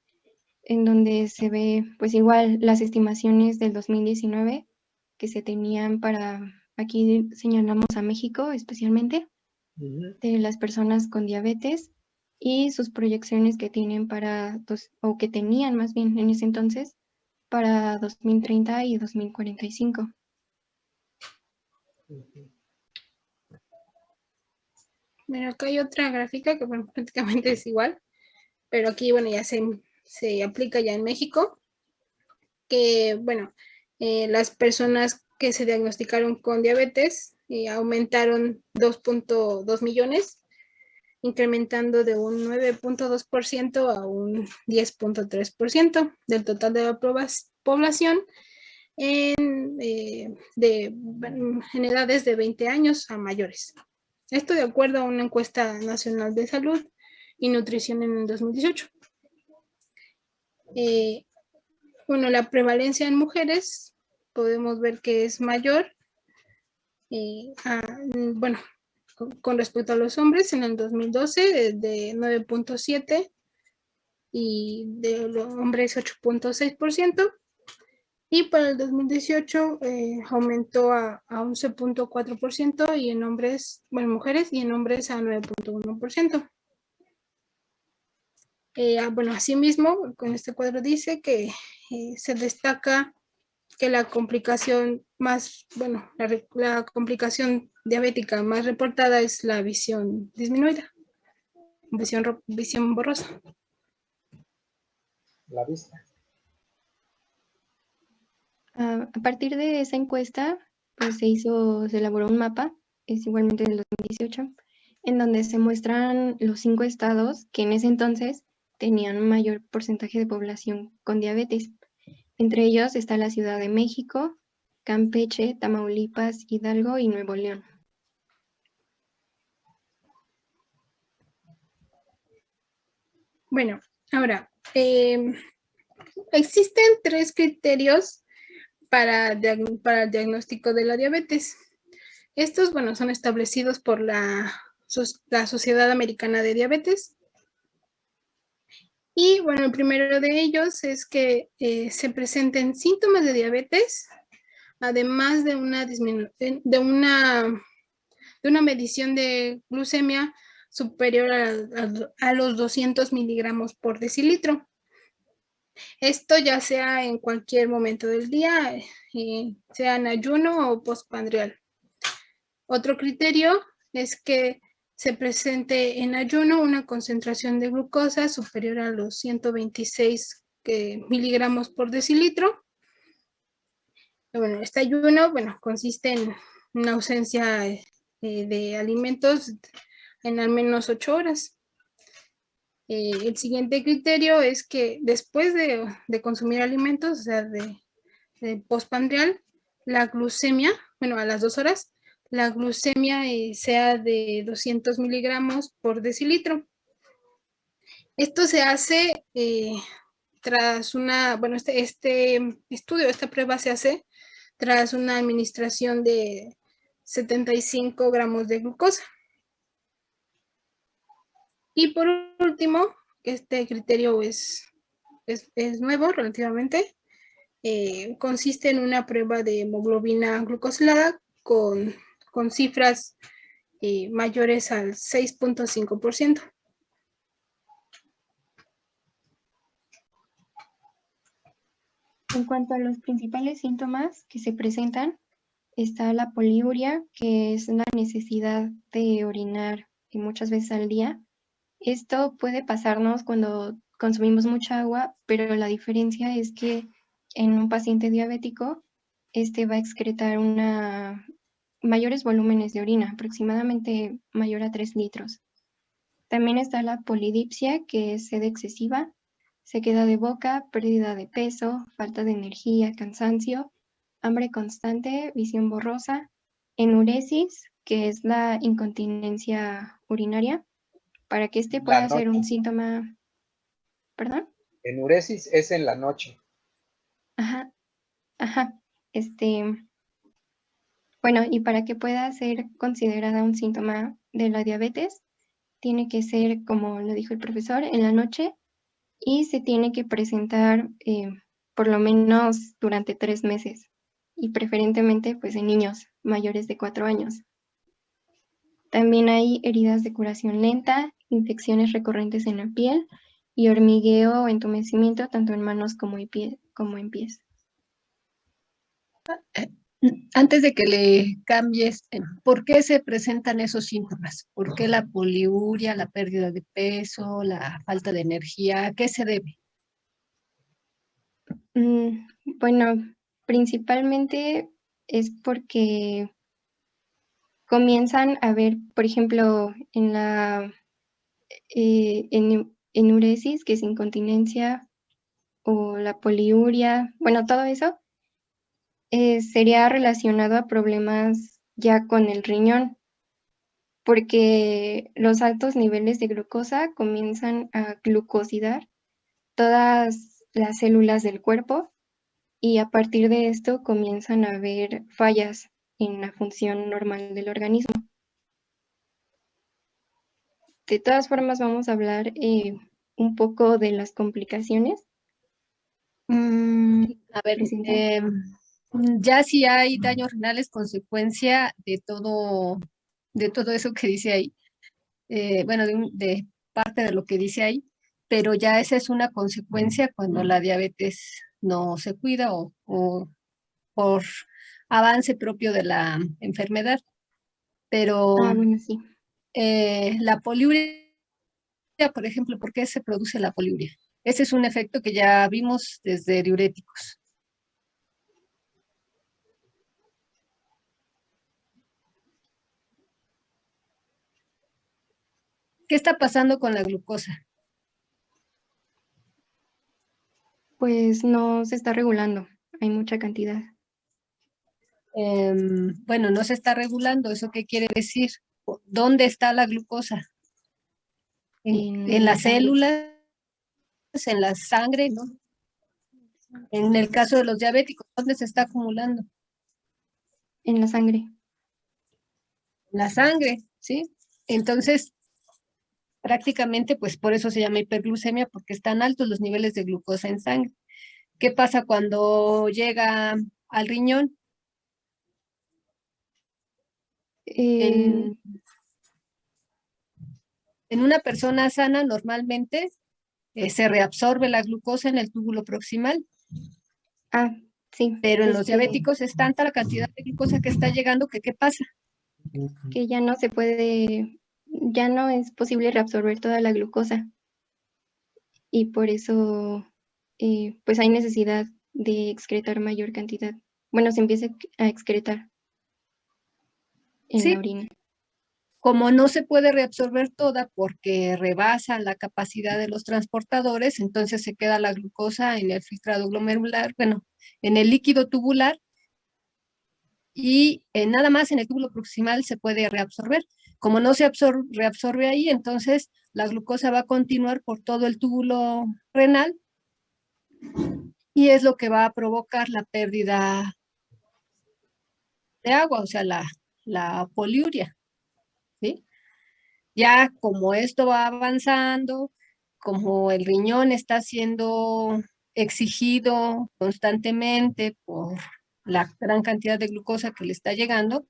en donde se ve pues igual las estimaciones del 2019 que se tenían aquí señalamos a México especialmente, de las personas con diabetes y sus proyecciones que tienen o que tenían más bien en ese entonces, para 2030 y 2045. Bueno, acá hay otra gráfica que prácticamente es igual, pero aquí, ya se aplica ya en México, que, las personas que se diagnosticaron con diabetes aumentaron 2.2 millones, incrementando de un 9.2% a un 10.3% del total de la población en edades de 20 años a mayores. Esto de acuerdo a una encuesta nacional de salud y nutrición en el 2018. La prevalencia en mujeres podemos ver que es mayor con respecto a los hombres en el 2012 de 9.7 y de los hombres 8.6%. Y para el 2018 aumentó a 11.4% y en hombres, bueno, mujeres, y en hombres a 9.1%. Bueno, asimismo, con este cuadro dice que se destaca que la complicación más, bueno, la complicación diabética más reportada es la visión disminuida, visión borrosa. La vista. A partir de esa encuesta, pues se elaboró un mapa, es igualmente del 2018, en donde se muestran los 5 estados que en ese entonces tenían un mayor porcentaje de población con diabetes. Entre ellos está la Ciudad de México, Campeche, Tamaulipas, Hidalgo y Nuevo León. Bueno, ahora, existen 3 criterios para el diagnóstico de la diabetes. Estos, bueno, son establecidos por la Sociedad Americana de Diabetes. Y bueno, el primero de ellos es que se presenten síntomas de diabetes, además de una medición de glucemia superior a los 200 miligramos por decilitro. Esto ya sea en cualquier momento del día, sea en ayuno o postprandial. Otro criterio es que se presente en ayuno una concentración de glucosa superior a los 126 miligramos por decilitro. Bueno, este ayuno, bueno, consiste en una ausencia de alimentos en al menos 8 horas. El siguiente criterio es que después de consumir alimentos, o sea, de postprandial, la glucemia, bueno, a las 2 horas, la glucemia sea de 200 miligramos por decilitro. Esto se hace tras bueno, este estudio, esta prueba se hace tras una administración de 75 gramos de glucosa. Y por último, este criterio es nuevo relativamente, consiste en una prueba de hemoglobina glucosilada con cifras mayores al 6.5%. En cuanto a los principales síntomas que se presentan, está la poliuria, que es la necesidad de orinar muchas veces al día. Esto puede pasarnos cuando consumimos mucha agua, pero la diferencia es que en un paciente diabético, este va a excretar mayores volúmenes de orina, aproximadamente mayor a 3 litros. También está la polidipsia, que es sed excesiva, sequedad de boca, pérdida de peso, falta de energía, cansancio, hambre constante, visión borrosa, enuresis, que es la incontinencia urinaria, para que este pueda ser un síntoma. ¿Perdón? Enuresis es en la noche. Ajá. Bueno, y para que pueda ser considerada un síntoma de la diabetes, tiene que ser, como lo dijo el profesor, en la noche, y se tiene que presentar por lo menos durante 3 meses, y preferentemente pues en niños mayores de 4 años. También hay heridas de curación lenta, infecciones recurrentes en la piel y hormigueo o entumecimiento tanto en manos como en pies. Antes de que le cambies, ¿por qué se presentan esos síntomas? ¿Por qué la poliuria, la pérdida de peso, la falta de energía? ¿A qué se debe? Bueno, principalmente es porque comienzan a ver, por ejemplo, en la enuresis, que es incontinencia, o la poliuria, bueno, todo eso sería relacionado a problemas ya con el riñón, porque los altos niveles de glucosa comienzan a glucosidar todas las células del cuerpo y a partir de esto comienzan a haber fallas en la función normal del organismo. De todas formas, vamos a hablar un poco de las complicaciones. A ver, Presenta. ya si hay daños renales consecuencia de todo eso que dice ahí, bueno, de parte de lo que dice ahí, pero ya esa es una consecuencia cuando la diabetes no se cuida o por avance propio de la enfermedad. Pero Bueno, sí. la poliuria, por ejemplo, ¿por qué se produce la poliuria? Ese es un efecto que ya vimos desde diuréticos. ¿Qué está pasando con la glucosa? Pues no se está regulando, hay mucha cantidad. Bueno, no se está regulando, ¿eso qué quiere decir? ¿Dónde está la glucosa? En las células, en la sangre, ¿no? En el caso de los diabéticos, ¿dónde se está acumulando? En la sangre. La sangre, ¿sí? Entonces, prácticamente, pues por eso se llama hiperglucemia, porque están altos los niveles de glucosa en sangre. ¿Qué pasa cuando llega al riñón? En una persona sana, normalmente se reabsorbe la glucosa en el túbulo proximal. Sí. Pero en los diabéticos es tanta la cantidad de glucosa que está llegando que ¿qué pasa? Que ya no se puede, ya no es posible reabsorber toda la glucosa. Y por eso, pues hay necesidad de excretar mayor cantidad. Bueno, se empieza a excretar en la orina. Como no se puede reabsorber toda porque rebasa la capacidad de los transportadores, entonces se queda la glucosa en el filtrado glomerular, bueno, en el líquido tubular, y nada más en el túbulo proximal se puede reabsorber. Como no se reabsorbe ahí, entonces la glucosa va a continuar por todo el túbulo renal y es lo que va a provocar la pérdida de agua, o sea, la poliuria, ¿sí? Ya como esto va avanzando, como el riñón está siendo exigido constantemente por la gran cantidad de glucosa que le está llegando,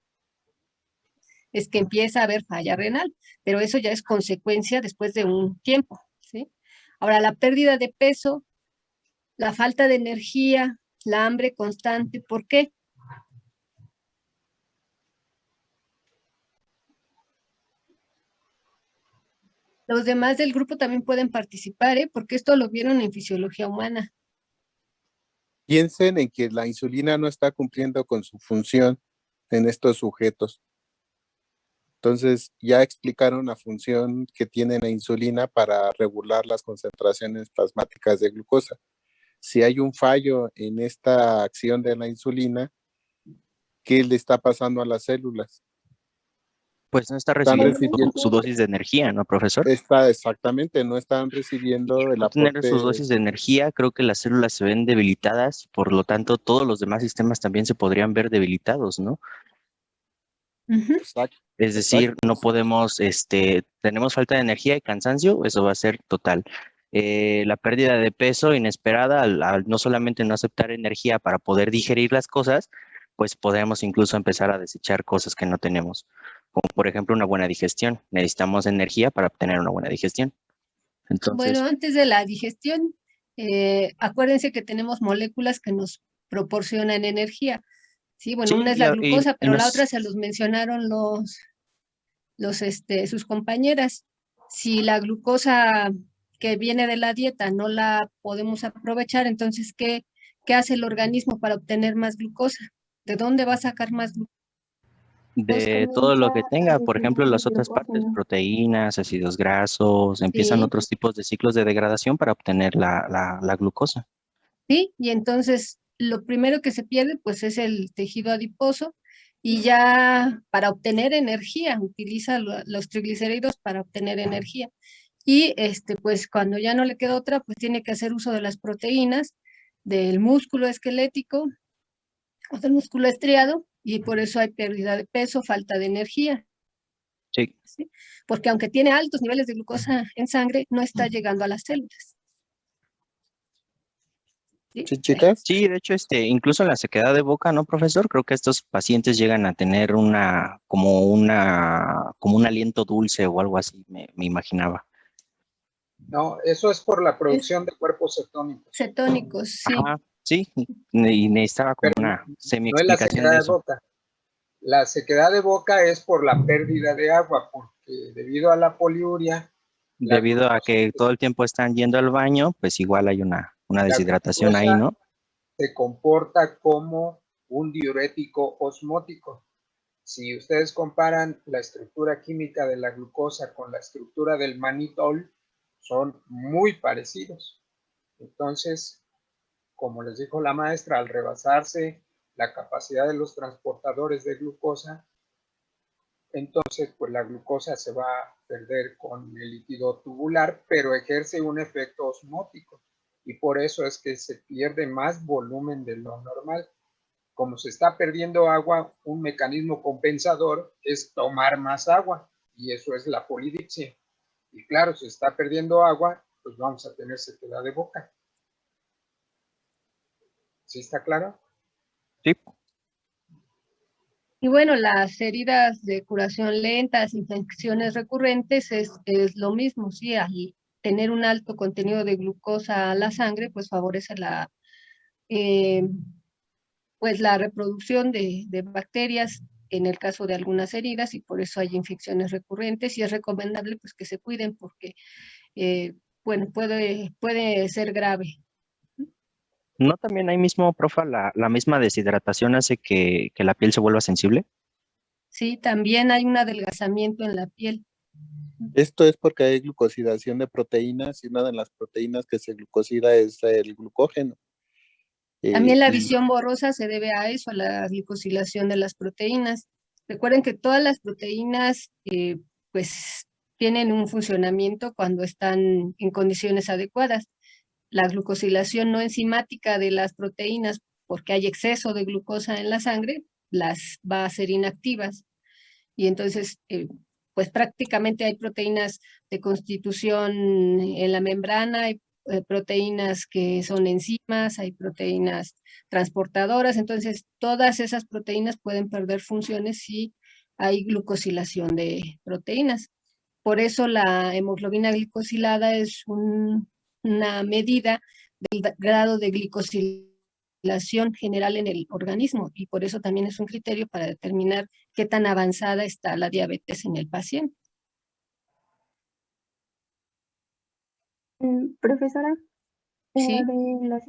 es que empieza a haber falla renal, pero eso ya es consecuencia después de un tiempo, ¿sí? Ahora, la pérdida de peso, la falta de energía, la hambre constante, ¿por qué? Los demás del grupo también pueden participar, porque esto lo vieron en fisiología humana. Piensen en que la insulina no está cumpliendo con su función en estos sujetos. Entonces, ya explicaron la función que tiene la insulina para regular las concentraciones plasmáticas de glucosa. Si hay un fallo en esta acción de la insulina, ¿qué le está pasando a las células? Pues no está Están recibiendo recibiendo su dosis de energía, ¿no, profesor? exactamente, no están recibiendo el No tener aporte. sus dosis de energía, creo que las células se ven debilitadas, por lo tanto, todos los demás sistemas también se podrían ver debilitados, ¿no? Exacto. Es decir, no podemos, tenemos falta de energía y cansancio, eso va a ser total. La pérdida de peso inesperada, al no solamente no aceptar energía para poder digerir las cosas, pues podemos incluso empezar a desechar cosas que no tenemos, como por ejemplo una buena digestión. Necesitamos energía para obtener una buena digestión. Entonces, Bueno, antes de la digestión, acuérdense que tenemos moléculas que nos proporcionan energía. Sí, bueno, sí, una es la glucosa, pero la otra se los mencionaron sus compañeras. Si la glucosa que viene de la dieta no la podemos aprovechar, entonces, ¿qué hace el organismo para obtener más glucosa? ¿De dónde va a sacar más glucosa? de todo lo que tenga, por ejemplo, las otras partes, proteínas, ácidos grasos, empiezan otros tipos de ciclos de degradación para obtener la glucosa. Sí, y entonces lo primero que se pierde pues es el tejido adiposo y ya para obtener energía, utiliza los triglicéridos para obtener energía. Y pues cuando ya no le queda otra, pues tiene que hacer uso de las proteínas, del músculo esquelético o del músculo estriado, y por eso hay pérdida de peso, falta de energía. Sí. ¿sí? Porque aunque tiene altos niveles de glucosa en sangre, no está llegando a las células. ¿Sí? ¿Sí, chicas? Sí, de hecho, incluso en la sequedad de boca, ¿no, profesor? Creo que estos pacientes llegan a tener como un aliento dulce o algo así, me imaginaba. No, eso es por la Es producción de cuerpos cetónicos. cetónicos, sí. Ajá, sí, y necesitaba como Pero una no es la semi-explicación sequedad de de eso. boca. La sequedad de boca es por la pérdida de agua, porque debido a la poliuria, la Debido a glucosa, que todo el tiempo están yendo al baño, pues igual hay una la deshidratación ahí, glucosa ¿no? se comporta como un diurético osmótico. Si ustedes comparan la estructura química de la glucosa con la estructura del manitol, son muy parecidos. Entonces, como les dijo la maestra, al rebasarse la capacidad de los transportadores de glucosa, entonces pues la glucosa se va a perder con el líquido tubular, pero ejerce un efecto osmótico y por eso es que se pierde más volumen de lo normal. Como se está perdiendo agua, un mecanismo compensador es tomar más agua y eso es la polidipsia. Y claro, si se está perdiendo agua, pues vamos a tener sequedad de boca. ¿Sí está claro? Sí. Y bueno, las heridas de curación lenta, las infecciones recurrentes es lo mismo, sí, al tener un alto contenido de glucosa a la sangre, pues favorece pues la reproducción de bacterias en el caso de algunas heridas y por eso hay infecciones recurrentes y es recomendable pues que se cuiden porque, bueno, puede ser grave. ¿No también ahí mismo, profa, la misma deshidratación hace que la piel se vuelva sensible? Sí, también hay un adelgazamiento en la piel. Esto es porque hay glucosidación de proteínas y una de las proteínas que se glucosida es el glucógeno. También la Y visión borrosa se debe a eso, a la glicosilación de las proteínas. Recuerden que todas las proteínas pues tienen un funcionamiento cuando están en condiciones adecuadas. La glucosilación no enzimática de las proteínas, porque hay exceso de glucosa en la sangre, las va a hacer inactivas. Y entonces, pues prácticamente hay proteínas de constitución en la membrana, hay proteínas que son enzimas, hay proteínas transportadoras, entonces todas esas proteínas pueden perder funciones si hay glucosilación de proteínas. Por eso la hemoglobina glicosilada es una medida del grado de glicosilación general en el organismo y por eso también es un criterio para determinar qué tan avanzada está la diabetes en el paciente. Profesora, en lo ¿Sí? de las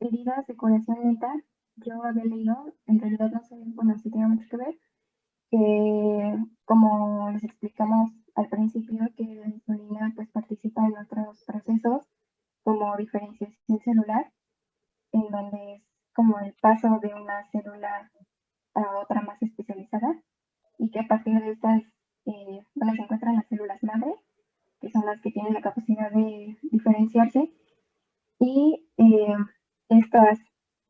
heridas de curación lenta, yo había leído, en realidad no sé, bueno, si tiene mucho que ver, que como les explicamos al principio, que la insulina pues participa en otros procesos como diferenciación celular, en donde es como el paso de una célula a otra más especializada y que a partir de estas, donde se encuentran las células madre, que son las que tienen la capacidad de diferenciarse y estas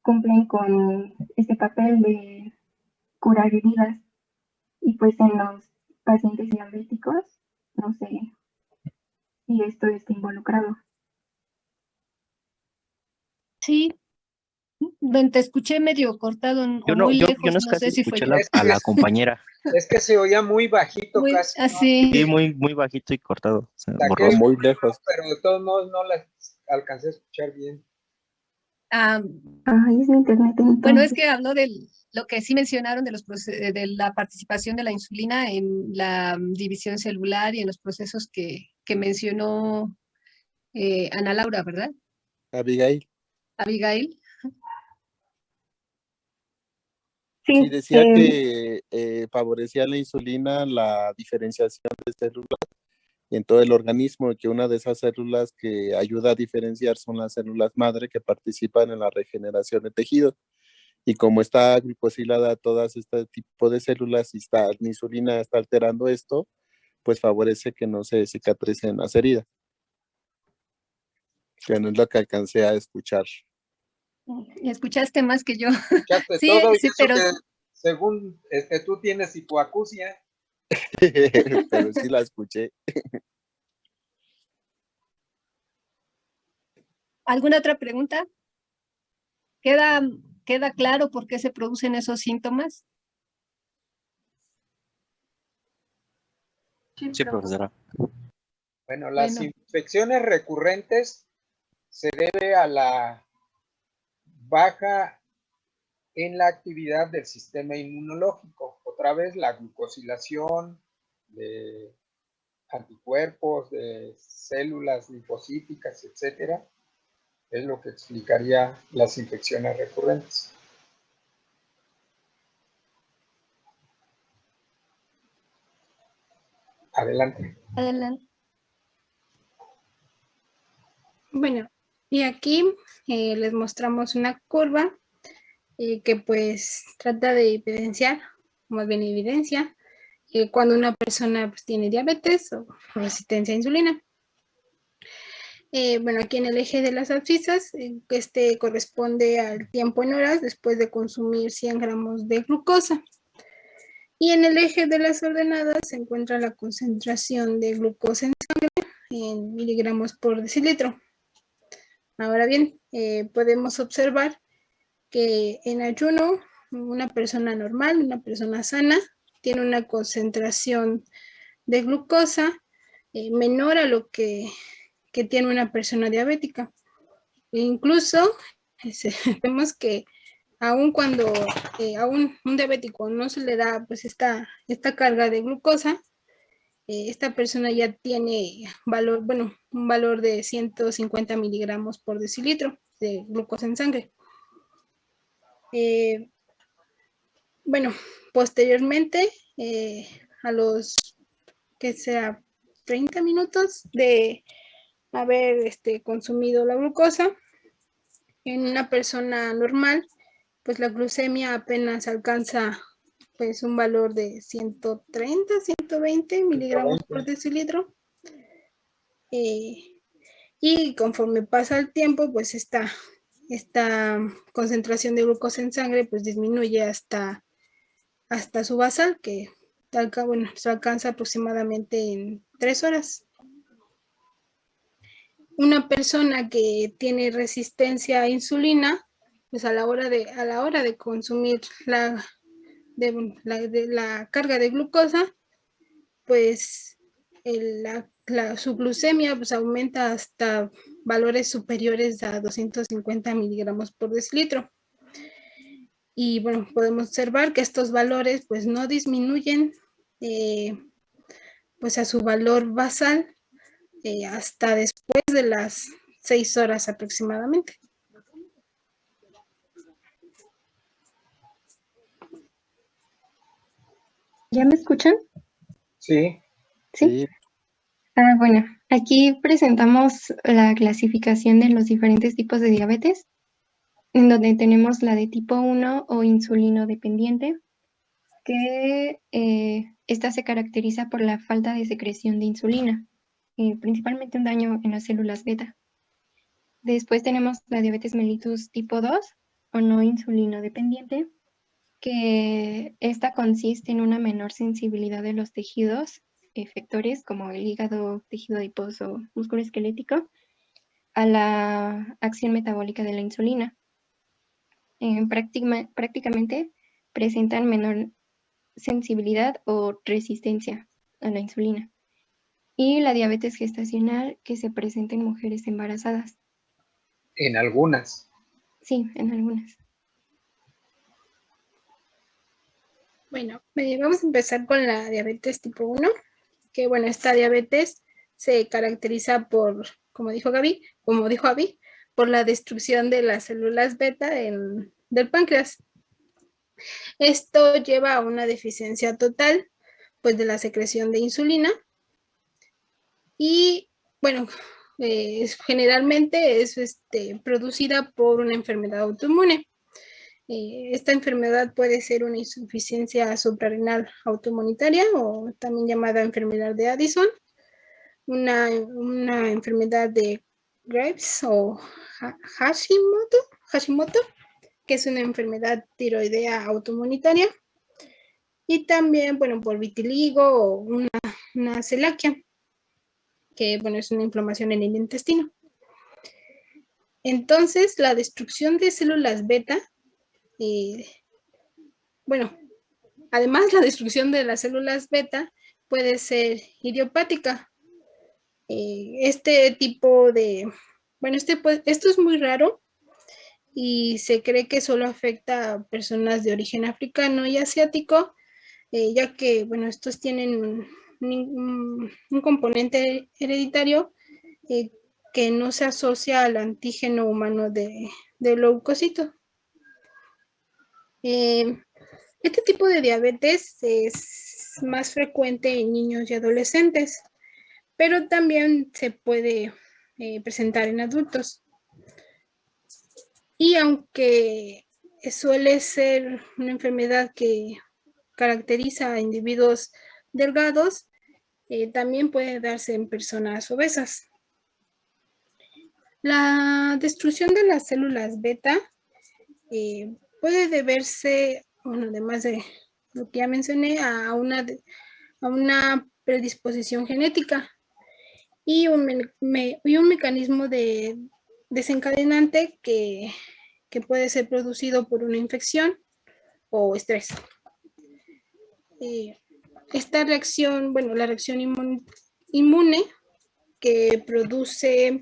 cumplen con este papel de curar heridas y pues en los pacientes diabéticos, no sé si esto está involucrado. Sí, te escuché medio cortado o Yo no, muy yo lejos, no no casi sé si fue escuché yo. a la compañera. Es que se oía muy bajito Muy casi, ¿no? así. Sí, muy, muy bajito y cortado, o sea, Saqué o borroso. muy lejos. pero de todos modos no la alcancé a escuchar bien. Ay, es mi internet Bueno, es entonces. que habló de lo que sí mencionaron de de la participación de la insulina en la división celular y en los procesos que mencionó Ana Laura, ¿verdad? Abigail, Abigail. sí Sí, decía que favorecía la insulina la diferenciación de células en todo el organismo y que una de esas células que ayuda a diferenciar son las células madre que participan en la regeneración de tejido. Y como está glicosilada todas este tipo de células y la insulina está alterando esto, pues favorece que no se cicatricen las heridas. Que no es lo que alcancé a escuchar. Escuchaste más que yo. Escuchaste Sí, todo y sí, eso pero que según tú tienes hipoacusia. pero sí la escuché. ¿Alguna otra pregunta? ¿Queda claro por qué se producen esos síntomas? Sí, profesora. Bueno, las Bueno. infecciones recurrentes se debe a la baja en la actividad del sistema inmunológico. Otra vez la glucosilación de anticuerpos, de células linfocíticas, etcétera, es lo que explicaría las infecciones recurrentes. Adelante. Adelante. Bueno, y aquí les mostramos una curva que pues trata de evidenciar, más bien evidencia, cuando una persona pues, tiene diabetes o resistencia a insulina. Bueno, aquí en el eje de las abscisas, este corresponde al tiempo en horas después de consumir 100 gramos de glucosa. Y en el eje de las ordenadas se encuentra la concentración de glucosa en sangre en miligramos por decilitro. Ahora bien, podemos observar que en ayuno una persona normal, una persona sana, tiene una concentración de glucosa menor a lo que tiene una persona diabética. E incluso vemos que aun cuando a un diabético no se le da pues esta carga de glucosa, esta persona ya tiene valor, bueno, un valor de 150 miligramos por decilitro de glucosa en sangre. Bueno, posteriormente, a los, que sea, 30 minutos de haber consumido la glucosa, en una persona normal, pues la glucemia apenas alcanza pues un valor de 130, 120 miligramos por decilitro. Y conforme pasa el tiempo, pues esta concentración de glucosa en sangre pues disminuye hasta su basal, que bueno, se alcanza aproximadamente en 3 horas. Una persona que tiene resistencia a insulina, pues a la hora de consumir la carga de glucosa, pues su glucemia pues aumenta hasta valores superiores a 250 miligramos por decilitro. Y bueno, podemos observar que estos valores pues no disminuyen pues a su valor basal hasta después de las 6 horas aproximadamente. ¿Ya me escuchan? Sí. Sí. Bueno, aquí presentamos la clasificación de los diferentes tipos de diabetes, en donde tenemos la de tipo 1 o insulino dependiente, que esta se caracteriza por la falta de secreción de insulina, principalmente un daño en las células beta. Después tenemos la diabetes mellitus tipo 2 o no insulino dependiente, que esta consiste en una menor sensibilidad de los tejidos efectores como el hígado, tejido adiposo, músculo esquelético, a la acción metabólica de la insulina. Prácticamente presentan menor sensibilidad o resistencia a la insulina. Y la diabetes gestacional, que se presenta en mujeres embarazadas. En algunas. Sí, en algunas. Bueno, vamos a empezar con la diabetes tipo 1, que bueno, esta diabetes se caracteriza por, como dijo Abby, por la destrucción de las células beta del páncreas. Esto lleva a una deficiencia total pues de la secreción de insulina y bueno, generalmente es producida por una enfermedad autoinmune. Esta enfermedad puede ser una insuficiencia suprarrenal autoinmunitaria o también llamada enfermedad de Addison, una enfermedad de Graves o Hashimoto, que es una enfermedad tiroidea autoinmunitaria, y también, bueno, por vitiligo o una celiaquia, que, bueno, es una inflamación en el intestino. Entonces, la destrucción de células beta, bueno, además la destrucción de las células beta puede ser idiopática. Este tipo de, bueno, esto es muy raro y se cree que solo afecta a personas de origen africano y asiático, ya que, bueno, estos tienen un componente hereditario que no se asocia al antígeno humano de leucocito. Este tipo de diabetes es más frecuente en niños y adolescentes, pero también se puede presentar en adultos. Y aunque suele ser una enfermedad que caracteriza a individuos delgados, también puede darse en personas obesas. La destrucción de las células beta puede deberse, bueno, además de lo que ya mencioné, a una predisposición genética y un mecanismo de desencadenante que puede ser producido por una infección o estrés. Esta reacción, bueno, la reacción inmune que produce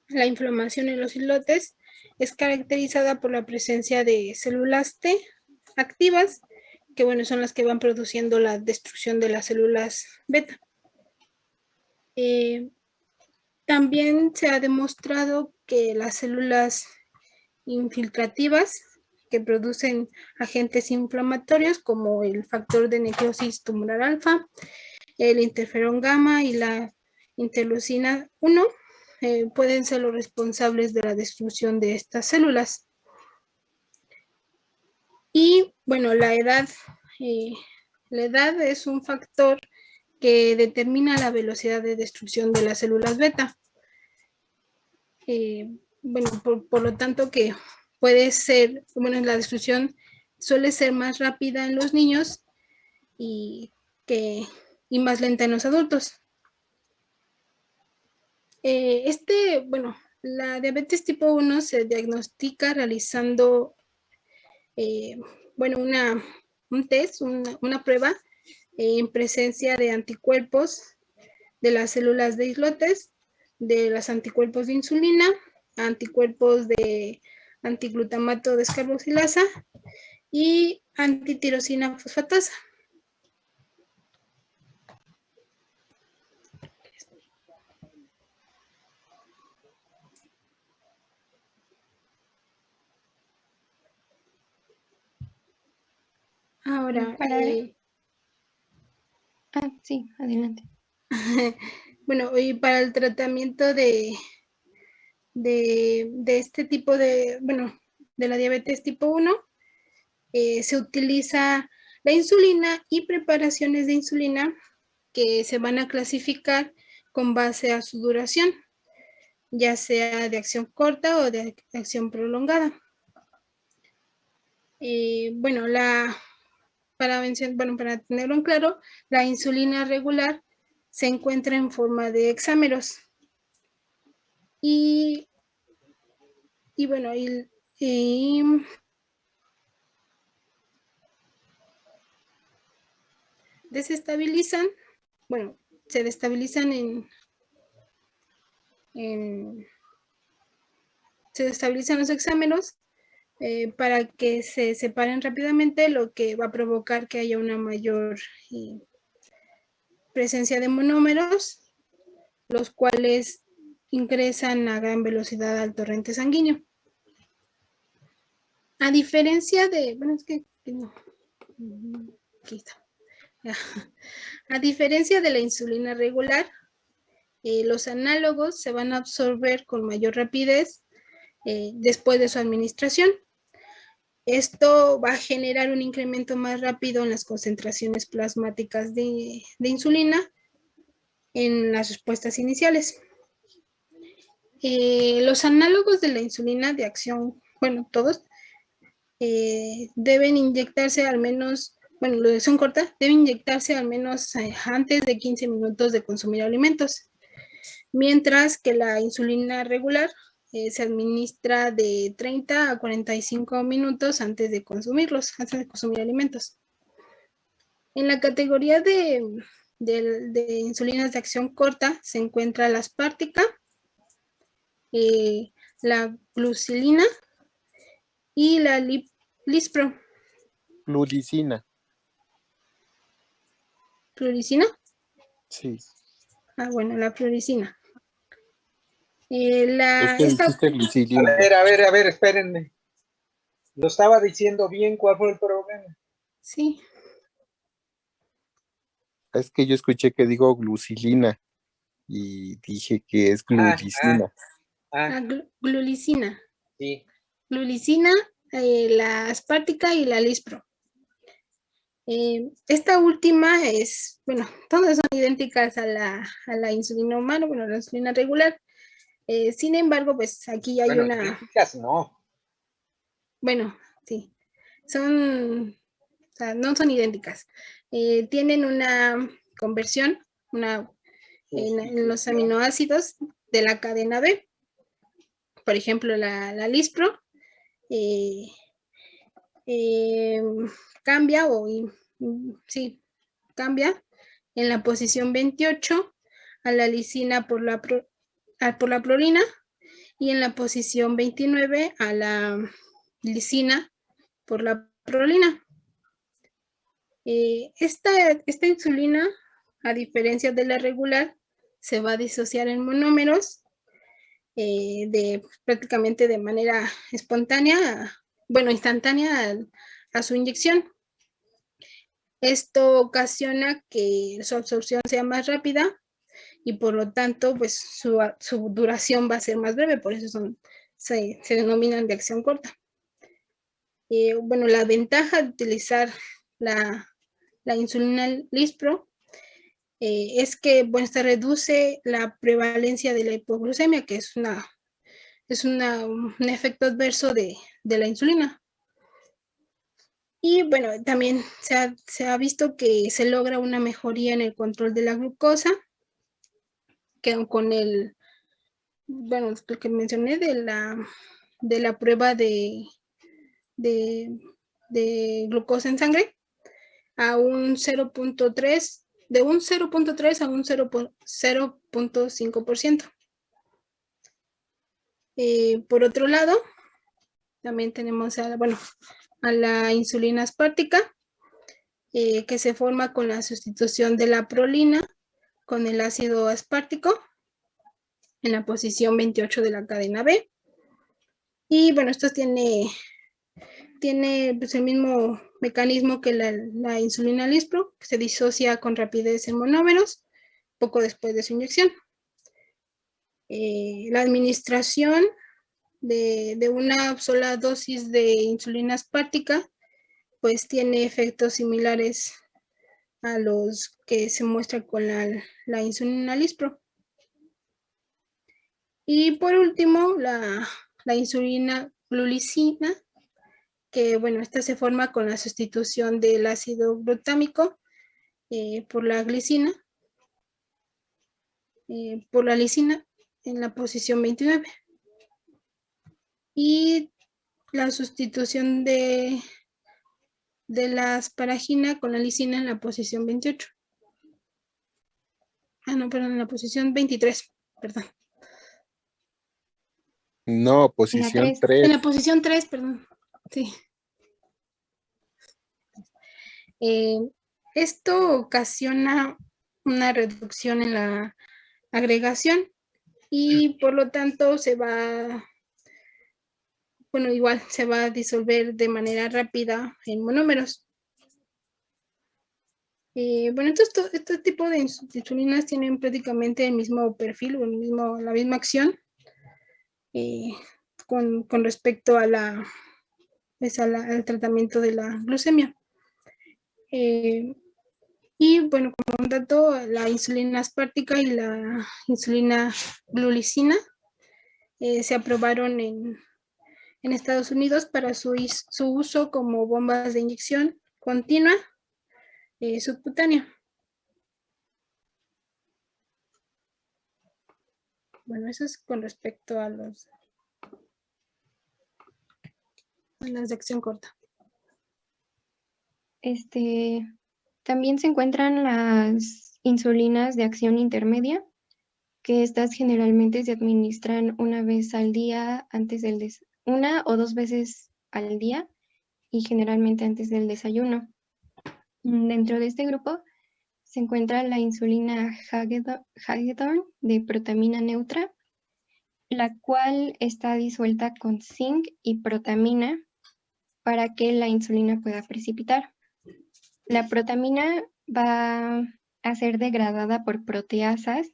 la inflamación en los islotes es caracterizada por la presencia de células T activas, que, bueno, son las que van produciendo la destrucción de las células beta. También se ha demostrado que las células infiltrativas que producen agentes inflamatorios como el factor de necrosis tumoral alfa, el interferón gamma y la interleucina 1 pueden ser los responsables de la destrucción de estas células. Y, bueno, la edad es un factor que determina la velocidad de destrucción de las células beta. Bueno, por lo tanto que puede ser, bueno, la destrucción suele ser más rápida en los niños y más lenta en los adultos. Bueno, la diabetes tipo 1 se diagnostica realizando, bueno, un test, una prueba en presencia de anticuerpos de las células de islotes, de los anticuerpos de insulina, anticuerpos de antiglutamato descarboxilasa y antitirosina fosfatasa. Ahora, sí, adelante. bueno, y para el tratamiento de este tipo de, bueno, de la diabetes tipo 1, se utiliza la insulina y preparaciones de insulina que se van a clasificar con base a su duración, ya sea de acción corta o de acción prolongada. Bueno, para tenerlo en claro, la insulina regular se encuentra en forma de hexámeros. Y bueno, desestabilizan, bueno, se destabilizan se destabilizan los hexámeros para que se separen rápidamente, lo que va a provocar que haya una mayor presencia de monómeros, los cuales ingresan a gran velocidad al torrente sanguíneo. A diferencia de, bueno, es que no, aquí está. A diferencia de la insulina regular, los análogos se van a absorber con mayor rapidez después de su administración. Esto va a generar un incremento más rápido en las concentraciones plasmáticas de insulina en las respuestas iniciales. Los análogos de la insulina de acción, bueno, todos, deben inyectarse al menos bueno, la acción corta, debe inyectarse al menos antes de 15 minutos de consumir alimentos, mientras que la insulina regular se administra de 30 a 45 minutos antes de consumirlos, antes de consumir alimentos. En la categoría de insulinas de acción corta se encuentra la aspártica, la glucilina y la lispro. Glulicina. ¿Pluricina? Sí. Ah, bueno, la pluricina. Es que dijiste glucilina. A ver, espérenme. Lo estaba diciendo bien, ¿cuál fue el problema? Sí. Es que yo escuché que digo glucilina y dije que es glulicina. Glulicina. Sí. Glulicina, la aspártica y la lispro. Esta última es, bueno, todas son idénticas a la insulina humana, bueno, la insulina regular. Sin embargo, pues aquí hay una... Idénticas no. Bueno, sí. Son, o sea, no son idénticas. Tienen una conversión, en los aminoácidos de la cadena B. Por ejemplo, la lispro cambia cambia en la posición 28 a la lisina por la prolina y en la posición 29 a la lisina por la prolina. Esta insulina, a diferencia de la regular, se va a disociar en monómeros prácticamente de manera espontánea, bueno, instantánea a su inyección. Esto ocasiona que su absorción sea más rápida y por lo tanto, pues su duración va a ser más breve, por eso se denominan de acción corta. Bueno, la ventaja de utilizar la insulina lispro es que, bueno, esta reduce la prevalencia de la hipoglucemia, que es un efecto adverso de la insulina. Y bueno, también se ha visto que se logra una mejoría en el control de la glucosa, que con bueno, lo que mencioné de la prueba de glucosa en sangre, a un 0.3, de un 0.3 a un 0.5%. Por otro lado, también tenemos a la insulina aspártica, que se forma con la sustitución de la prolina con el ácido aspártico en la posición 28 de la cadena B. Y bueno, esto tiene pues el mismo mecanismo que la insulina lispro, que se disocia con rapidez en monómeros poco después de su inyección. La administración de una sola dosis de insulina aspártica pues tiene efectos similares a los que se muestran con la insulina lispro. Y por último, la insulina glulicina, que bueno, esta se forma con la sustitución del ácido glutámico por la glicina, por la lisina en la posición 29. Y la sustitución de la asparagina con la lisina en la posición 28. No, perdón, en la posición 23, perdón. No, posición 3. En la posición 3, perdón. Sí. Esto ocasiona una reducción en la agregación y por lo tanto se va a disolver de manera rápida en monómeros. Bueno, este tipo de insulinas tienen prácticamente el mismo perfil o la misma acción con respecto al tratamiento de la glucemia. Y bueno, como un dato, la insulina aspártica y la insulina glulicina se aprobaron en Estados Unidos para su uso como bombas de inyección continua subcutánea. Bueno, eso es con respecto a las de acción corta. También se encuentran las insulinas de acción intermedia, que estas generalmente se administran una vez al día, una o dos veces al día, y generalmente antes del desayuno. Dentro de este grupo se encuentra la insulina Hagedorn de protamina neutra, la cual está disuelta con zinc y protamina para que la insulina pueda precipitar. La protamina va a ser degradada por proteasas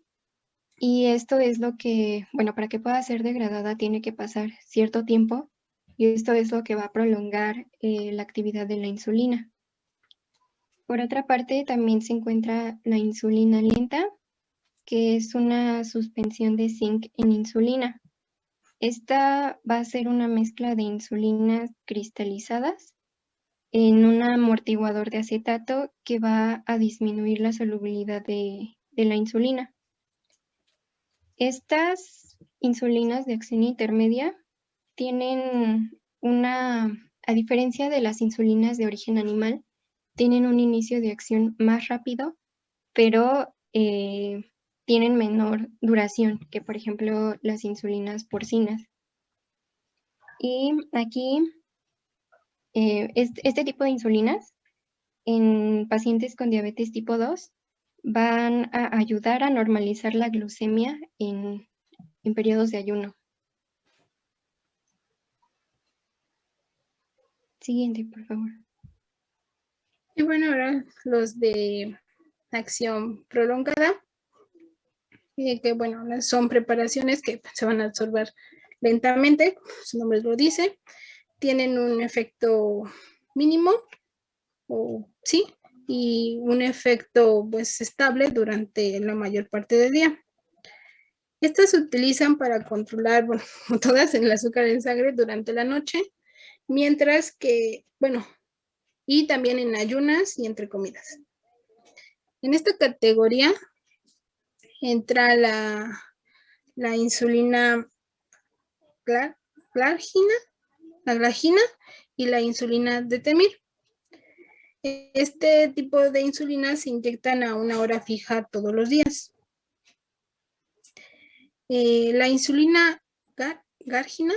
y esto es lo que, bueno, para que pueda ser degradada tiene que pasar cierto tiempo y esto es lo que va a prolongar la actividad de la insulina. Por otra parte, también se encuentra la insulina lenta, que es una suspensión de zinc en insulina. Esta va a ser una mezcla de insulinas cristalizadas en un amortiguador de acetato que va a disminuir la solubilidad de la insulina. Estas insulinas de acción intermedia tienen a diferencia de las insulinas de origen animal, tienen un inicio de acción más rápido, pero tienen menor duración que, por ejemplo, las insulinas porcinas. Y aquí, este tipo de insulinas en pacientes con diabetes tipo 2 van a ayudar a normalizar la glucemia en periodos de ayuno. Siguiente, por favor. Y bueno, ahora los de acción prolongada, que bueno, son preparaciones que se van a absorber lentamente, su nombre lo dice, tienen un efecto mínimo, sí, y un efecto pues estable durante la mayor parte del día. Estas se utilizan para controlar, bueno, todas el azúcar en sangre durante la noche, mientras que, bueno, y también en ayunas y entre comidas. En esta categoría entra la insulina glargina y la insulina detemir. Este tipo de insulina se inyectan a una hora fija todos los días. La insulina glargina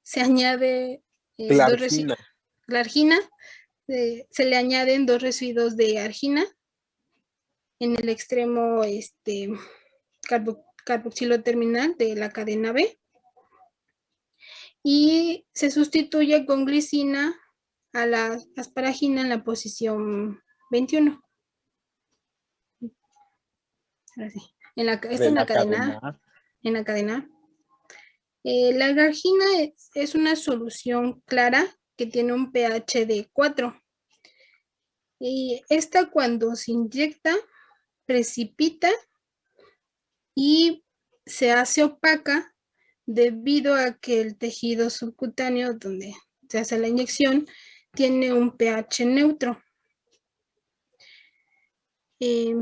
se añade glargina, se le añaden 2 residuos de argina en el extremo carboxilo terminal de la cadena B y se sustituye con glicina a la asparagina en la posición 21. Ahora sí. En la cadena. La glargina es una solución clara que tiene un pH de 4. Y esta cuando se inyecta, precipita y se hace opaca debido a que el tejido subcutáneo donde se hace la inyección tiene un pH neutro. Y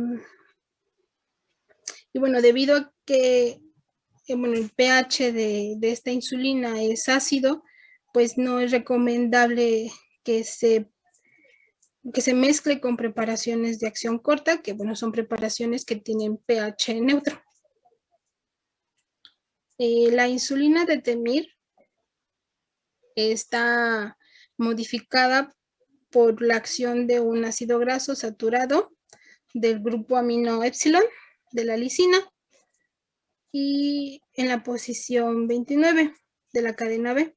bueno, debido a que el pH de esta insulina es ácido, pues no es recomendable que se mezcle con preparaciones de acción corta, que bueno, son preparaciones que tienen pH neutro. La insulina detemir está modificada por la acción de un ácido graso saturado del grupo amino epsilon de la lisina y en la posición 29 de la cadena B.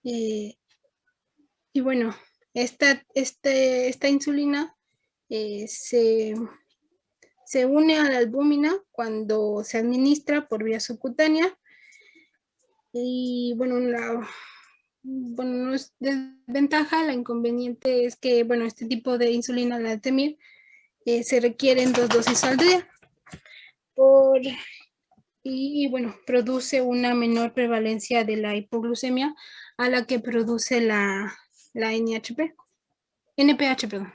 Y bueno, esta insulina se une a la albúmina cuando se administra por vía subcutánea y bueno, no es desventaja, la inconveniente es que bueno, este tipo de insulina, la detemir, se requieren 2 dosis al día y bueno, produce una menor prevalencia de la hipoglucemia a la que produce la la NPH, perdón.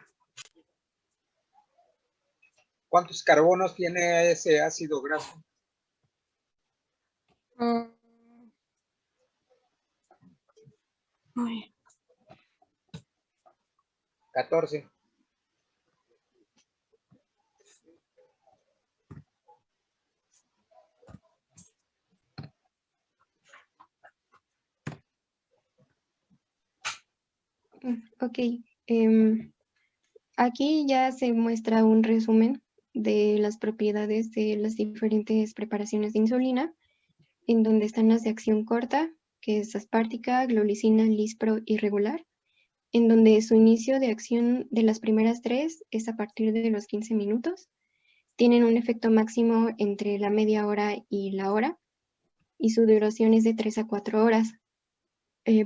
¿Cuántos carbonos tiene ese ácido graso? Uy, 14. Ok. Aquí ya se muestra un resumen de las propiedades de las diferentes preparaciones de insulina, en donde están las de acción corta, que es aspartica, glulicina, lispro y regular, en donde su inicio de acción de las primeras 3 es a partir de los 15 minutos. Tienen un efecto máximo entre la media hora y la hora, y su duración es de 3 a 4 horas.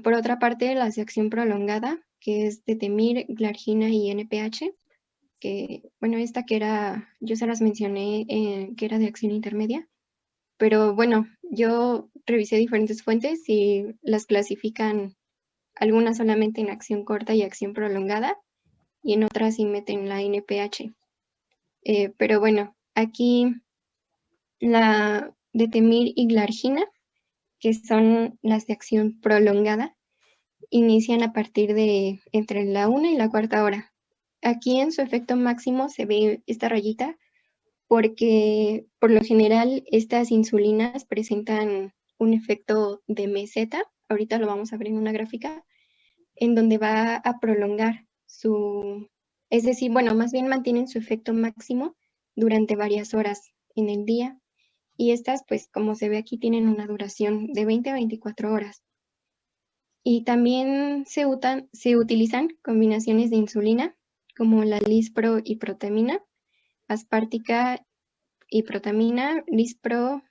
Por otra parte, las de acción prolongada, que es detemir, glargina y NPH, que, bueno, esta que era, yo se las mencioné, que era de acción intermedia, pero bueno, yo revisé diferentes fuentes y las clasifican algunas solamente en acción corta y acción prolongada, y en otras sí meten la NPH. Pero bueno, aquí la detemir y glargina, que son las de acción prolongada, inician a partir de entre la 1 y la 4ª hora. Aquí en su efecto máximo se ve esta rayita porque por lo general estas insulinas presentan un efecto de meseta, ahorita lo vamos a ver en una gráfica, en donde va a prolongar es decir, bueno, más bien mantienen su efecto máximo durante varias horas en el día, y estas, pues como se ve aquí, tienen una duración de 20 a 24 horas. Y también se utilizan combinaciones de insulina, como la lispro y protamina, aspartica y protamina, lispro,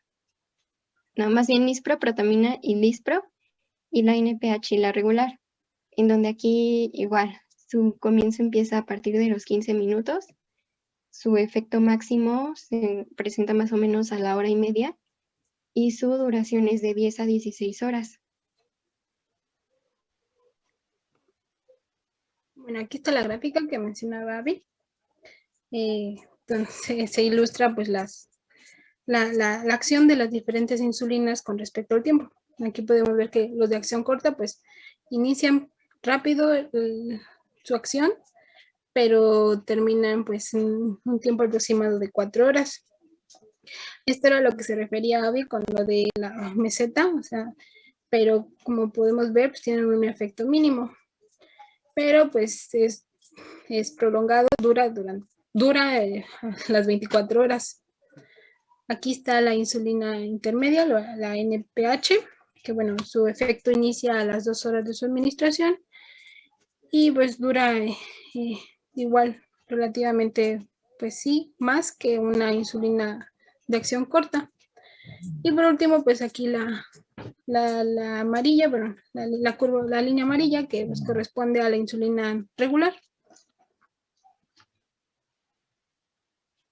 protamina y lispro, y la NPH y la regular, en donde aquí igual su comienzo empieza a partir de los 15 minutos, su efecto máximo se presenta más o menos a la hora y media, y su duración es de 10 a 16 horas. Bueno, aquí está la gráfica que mencionaba Abby. Entonces se ilustra pues la acción de las diferentes insulinas con respecto al tiempo. Aquí podemos ver que los de acción corta pues inician rápido su acción, pero terminan pues en un tiempo aproximado de 4 horas. Esto era lo que se refería a Abby con lo de la meseta, o sea, pero como podemos ver pues tienen un efecto mínimo, pero pues es prolongado, dura las 24 horas. Aquí está la insulina intermedia, la NPH, que bueno, su efecto inicia a las 2 horas de su administración y pues dura igual, relativamente, pues sí, más que una insulina de acción corta. Y por último, pues aquí la amarilla, bueno, la línea amarilla que pues corresponde a la insulina regular.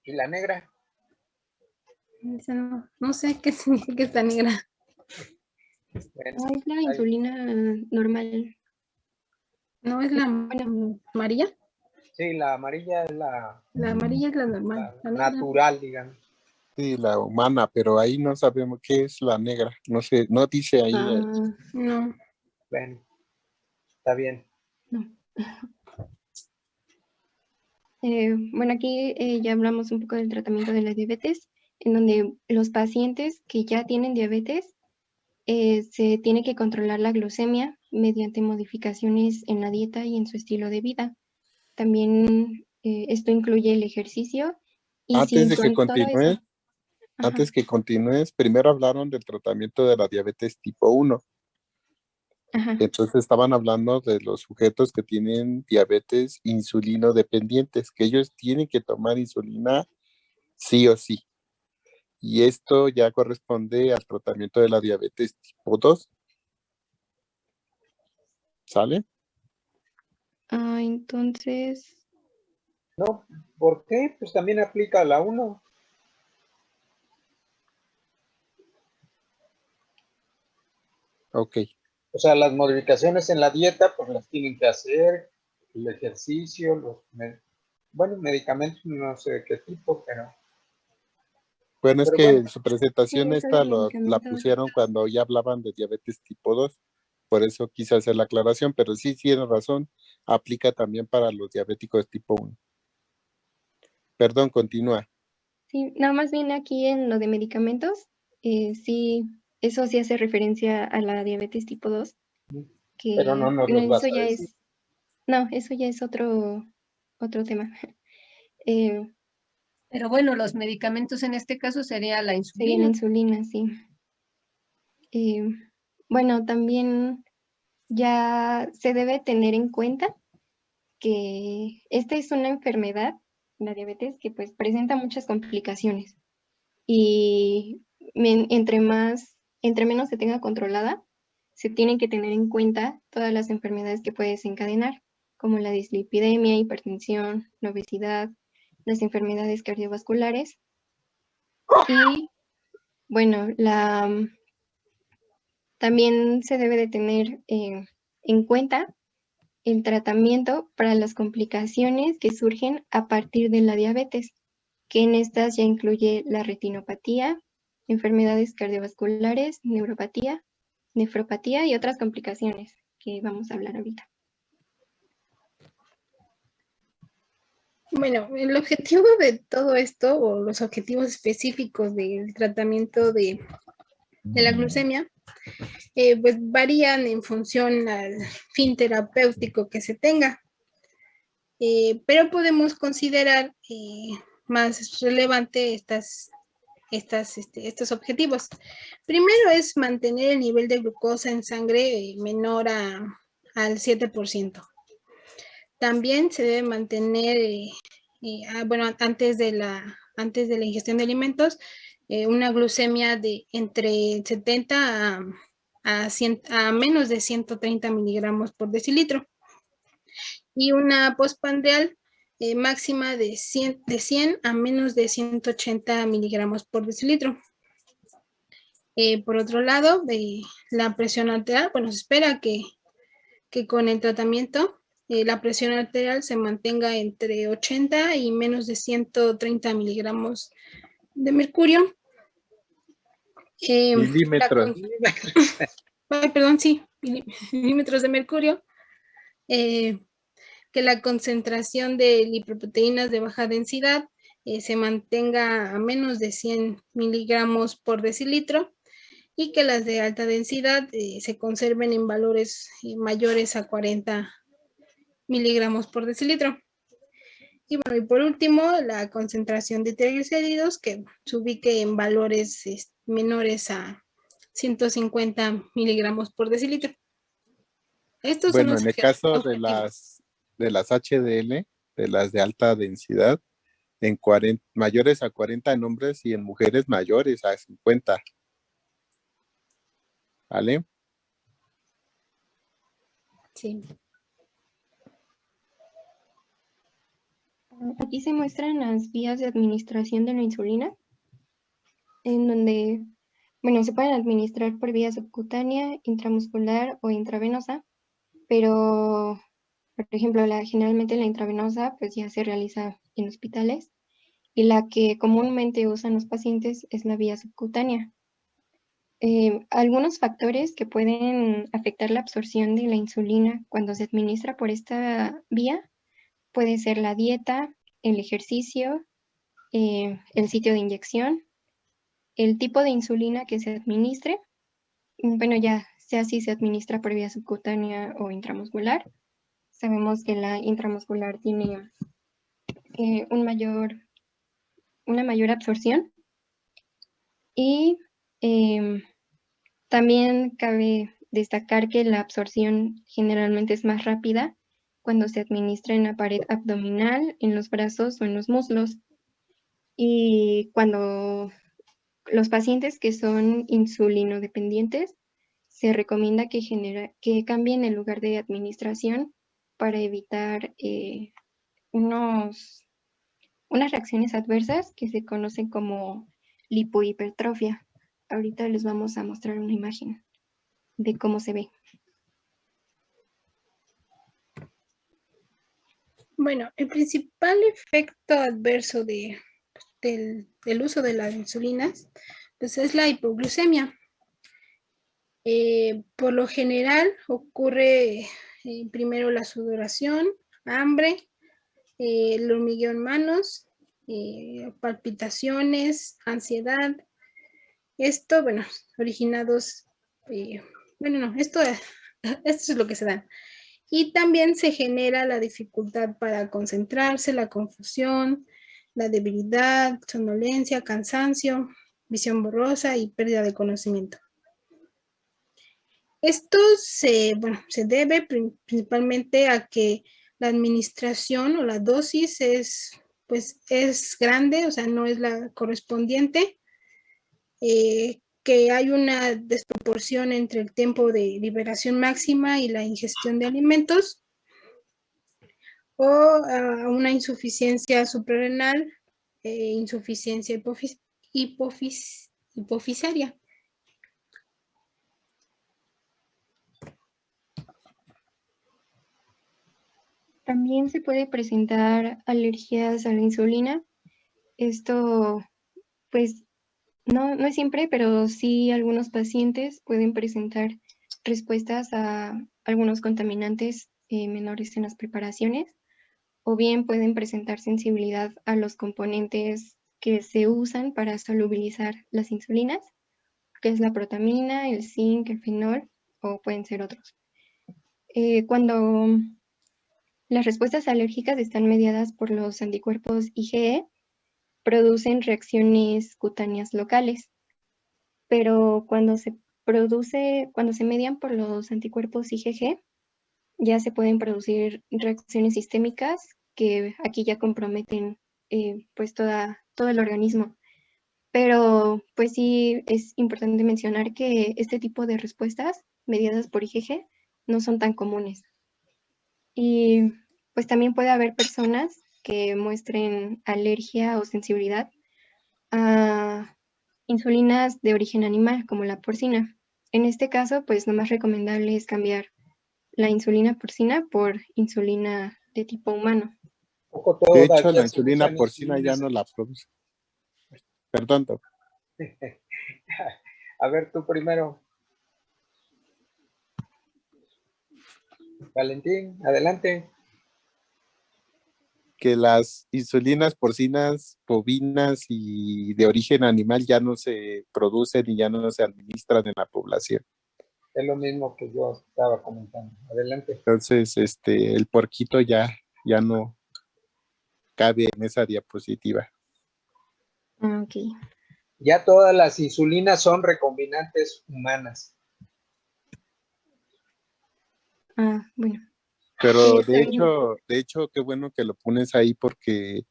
¿Y la negra? No sé qué significa esta negra. Bueno, Es la insulina normal. ¿No es la Bueno, amarilla? sí, la amarilla es la La amarilla es la normal. La negra. natural, digamos. Sí, la humana, pero ahí no sabemos qué es la negra. No sé, no dice ahí. No. Bueno, está bien. no. Bueno, aquí ya hablamos un poco del tratamiento de la diabetes, en donde los pacientes que ya tienen diabetes se tiene que controlar la glucemia mediante modificaciones en la dieta y en su estilo de vida. También esto incluye el ejercicio. Y si Antes de que incluye todo continúes, eso, ajá, primero hablaron del tratamiento de la diabetes tipo 1. ajá. Entonces estaban hablando de los sujetos que tienen diabetes insulino dependientes, que ellos tienen que tomar insulina sí o sí. Y esto ya corresponde al tratamiento de la diabetes tipo 2. ¿Sale? Entonces, No, ¿por qué? Pues también aplica la 1. Ok. O sea, las modificaciones en la dieta, pues las tienen que hacer, el ejercicio, medicamentos, no sé de qué tipo, pero... Bueno, es Pero que bueno. en su presentación Sí, esta esos la medicamentos. pusieron cuando ya hablaban de diabetes tipo 2, por eso quise hacer la aclaración, pero sí tiene razón, aplica también para los diabéticos tipo 1. Perdón, continúa. Sí, nada más bien aquí en lo de medicamentos, sí, eso sí hace referencia a la diabetes tipo 2, que Pero no nos los vas eso a ya decir. eso ya es otro tema. Pero bueno, los medicamentos en este caso sería la Sería la insulina. insulina, sí. Bueno, también ya se debe tener en cuenta que esta es una enfermedad, la diabetes, que pues presenta muchas complicaciones y entre menos se tenga controlada, se tienen que tener en cuenta todas las enfermedades que puede desencadenar, como la dislipidemia, hipertensión, la obesidad, las enfermedades cardiovasculares y bueno, también se debe de tener en cuenta el tratamiento para las complicaciones que surgen a partir de la diabetes, que en estas ya incluye la retinopatía, enfermedades cardiovasculares, neuropatía, nefropatía y otras complicaciones que vamos a hablar ahorita. Bueno, el objetivo de todo esto, o los objetivos específicos del tratamiento de la glucemia, pues varían en función al fin terapéutico que se tenga. Pero podemos considerar más relevante estos objetivos. Primero es mantener el nivel de glucosa en sangre menor al 7%. También se debe mantener, antes de la ingestión de alimentos, una glucemia de entre 70 a menos de 130 miligramos por decilitro. Y una postprandial máxima de 100 a menos de 180 miligramos por decilitro. Por otro lado, la presión arterial, bueno, se espera que con el tratamiento la presión arterial se mantenga entre 80 y menos de 130 miligramos de mercurio. Milímetros. Milímetros de mercurio. Que la concentración de lipoproteínas de baja densidad se mantenga a menos de 100 miligramos por decilitro y que las de alta densidad se conserven en valores mayores a 40 miligramos por decilitro. Y bueno, y por último, la concentración de triglicéridos que se ubique en valores menores a 150 miligramos por decilitro. Estos son Bueno, los en el caso objetivos. de las HDL, de las de alta densidad, en mayores a 40 en hombres y en mujeres mayores a 50. ¿Vale? Sí. Aquí se muestran las vías de administración de la insulina, en donde, bueno, se pueden administrar por vía subcutánea, intramuscular o intravenosa, pero, por ejemplo, generalmente la intravenosa pues ya se realiza en hospitales y la que comúnmente usan los pacientes es la vía subcutánea. Algunos factores que pueden afectar la absorción de la insulina cuando se administra por esta vía puede ser la dieta, el ejercicio, el sitio de inyección, el tipo de insulina que se administre, bueno, ya sea si se administra por vía subcutánea o intramuscular. Sabemos que la intramuscular tiene una mayor absorción y también cabe destacar que la absorción generalmente es más rápida cuando se administra en la pared abdominal, en los brazos o en los muslos. Y cuando los pacientes que son insulinodependientes, se recomienda que cambien el lugar de administración para evitar unas reacciones adversas que se conocen como lipohipertrofia. Ahorita les vamos a mostrar una imagen de cómo se ve. Bueno, el principal efecto adverso del uso de las insulinas, pues es la hipoglucemia. Por lo general ocurre primero la sudoración, hambre, el hormigueo en manos, palpitaciones, ansiedad. Esto, bueno, originados, esto es lo que se da. Y también se genera la dificultad para concentrarse, la confusión, la debilidad, somnolencia, cansancio, visión borrosa y pérdida de conocimiento. Esto se debe principalmente a que la administración o la dosis es grande, o sea, no es la correspondiente, que hay una desproporción entre el tiempo de liberación máxima y la ingestión de alimentos, o una insuficiencia suprarrenal, insuficiencia hipofisaria. También se puede presentar alergias a la insulina. Esto, pues, no es siempre, pero sí algunos pacientes pueden presentar respuestas a algunos contaminantes menores en las preparaciones, o bien pueden presentar sensibilidad a los componentes que se usan para solubilizar las insulinas, que es la protamina, el zinc, el fenol, o pueden ser otros. Cuando las respuestas alérgicas están mediadas por los anticuerpos IgE, producen reacciones cutáneas locales, pero cuando se median por los anticuerpos IgG, ya se pueden producir reacciones sistémicas que aquí ya comprometen pues todo el organismo. Pero pues sí es importante mencionar que este tipo de respuestas mediadas por IgG no son tan comunes. Y pues también puede haber personas que muestren alergia o sensibilidad a insulinas de origen animal, como la porcina. En este caso, pues lo más recomendable es cambiar la insulina porcina por insulina de tipo humano. De hecho, la insulina porcina ya no la produce. Perdón, doctor. A ver, tú primero. Valentín, adelante. Que las insulinas porcinas, bovinas y de origen animal ya no se producen y ya no se administran en la población. Es lo mismo que yo estaba comentando. Adelante. Entonces, el porquito ya no cabe en esa diapositiva. Ok. Ya todas las insulinas son recombinantes humanas. Bueno. Pero de hecho, qué bueno que lo pones ahí porque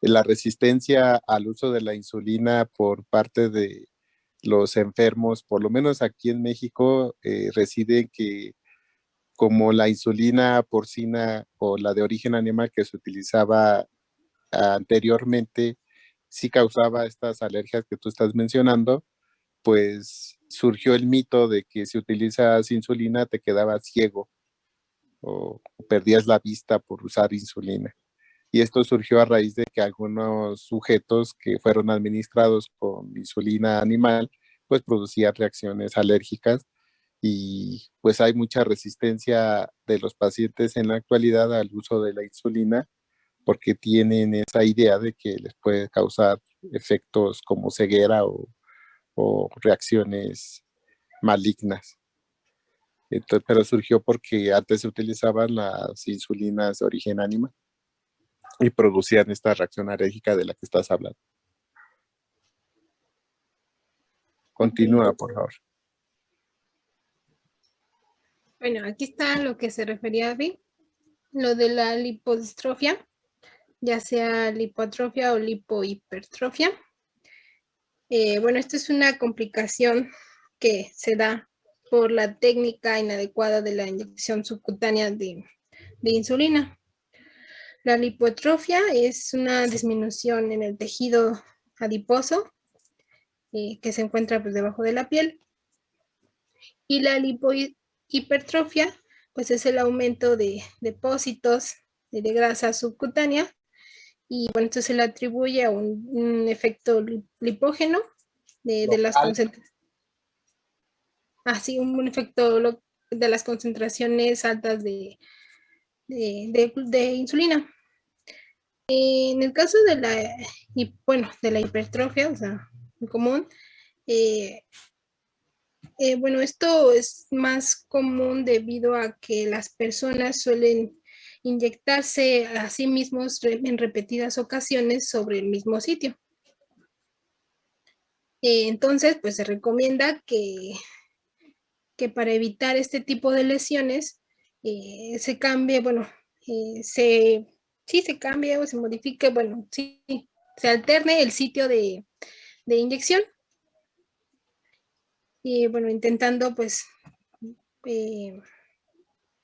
la resistencia al uso de la insulina por parte de los enfermos, por lo menos aquí en México, reside que como la insulina porcina o la de origen animal que se utilizaba anteriormente, sí causaba estas alergias que tú estás mencionando, pues surgió el mito de que si utilizas insulina te quedabas ciego o perdías la vista por usar insulina. Y esto surgió a raíz de que algunos sujetos que fueron administrados con insulina animal, pues producían reacciones alérgicas y pues hay mucha resistencia de los pacientes en la actualidad al uso de la insulina porque tienen esa idea de que les puede causar efectos como ceguera o reacciones malignas. Entonces, pero surgió porque antes se utilizaban las insulinas de origen animal y producían esta reacción alérgica de la que estás hablando. Continúa, por favor. Bueno, aquí está lo que se refería a Vi, lo de la lipodistrofia, ya sea lipoatrofia o lipohipertrofia. Bueno, esta es una complicación que se da por la técnica inadecuada de la inyección subcutánea de insulina. La lipoatrofia es una disminución en el tejido adiposo que se encuentra pues, debajo de la piel. Y la lipohipertrofia pues es el aumento de depósitos de grasa subcutánea. Y bueno, esto se le atribuye a un efecto lipógeno de las concentraciones. Así, un efecto de las concentraciones altas de insulina. En el caso de la hipertrofia, o sea, en común, bueno, esto es más común debido a que las personas suelen inyectarse a sí mismos en repetidas ocasiones sobre el mismo sitio. Entonces, pues se recomienda que para evitar este tipo de lesiones se cambie, bueno, se cambie o se modifique, bueno, sí, se alterne el sitio de inyección. Y bueno, intentando pues,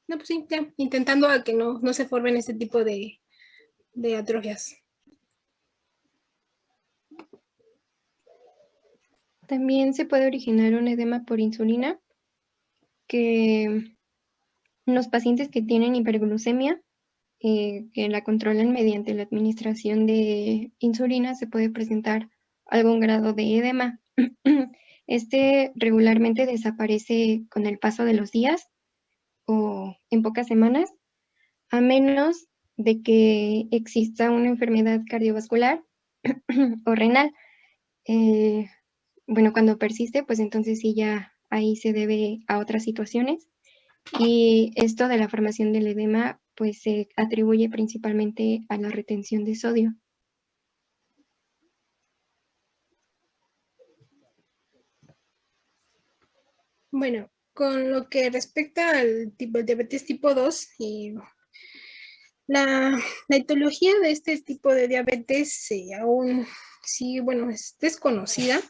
no, pues sí, ya, intentando a que no se formen este tipo de atrofias. También se puede originar un edema por insulina, que los pacientes que tienen hiperglucemia, que la controlan mediante la administración de insulina, se puede presentar algún grado de edema. Este regularmente desaparece con el paso de los días o en pocas semanas, a menos de que exista una enfermedad cardiovascular o renal. Bueno, cuando persiste, pues entonces sí ya ahí se debe a otras situaciones. Y esto de la formación del edema, pues se atribuye principalmente a la retención de sodio. Bueno, con lo que respecta al diabetes tipo 2, la etiología de este tipo de diabetes aún sí, bueno, es desconocida,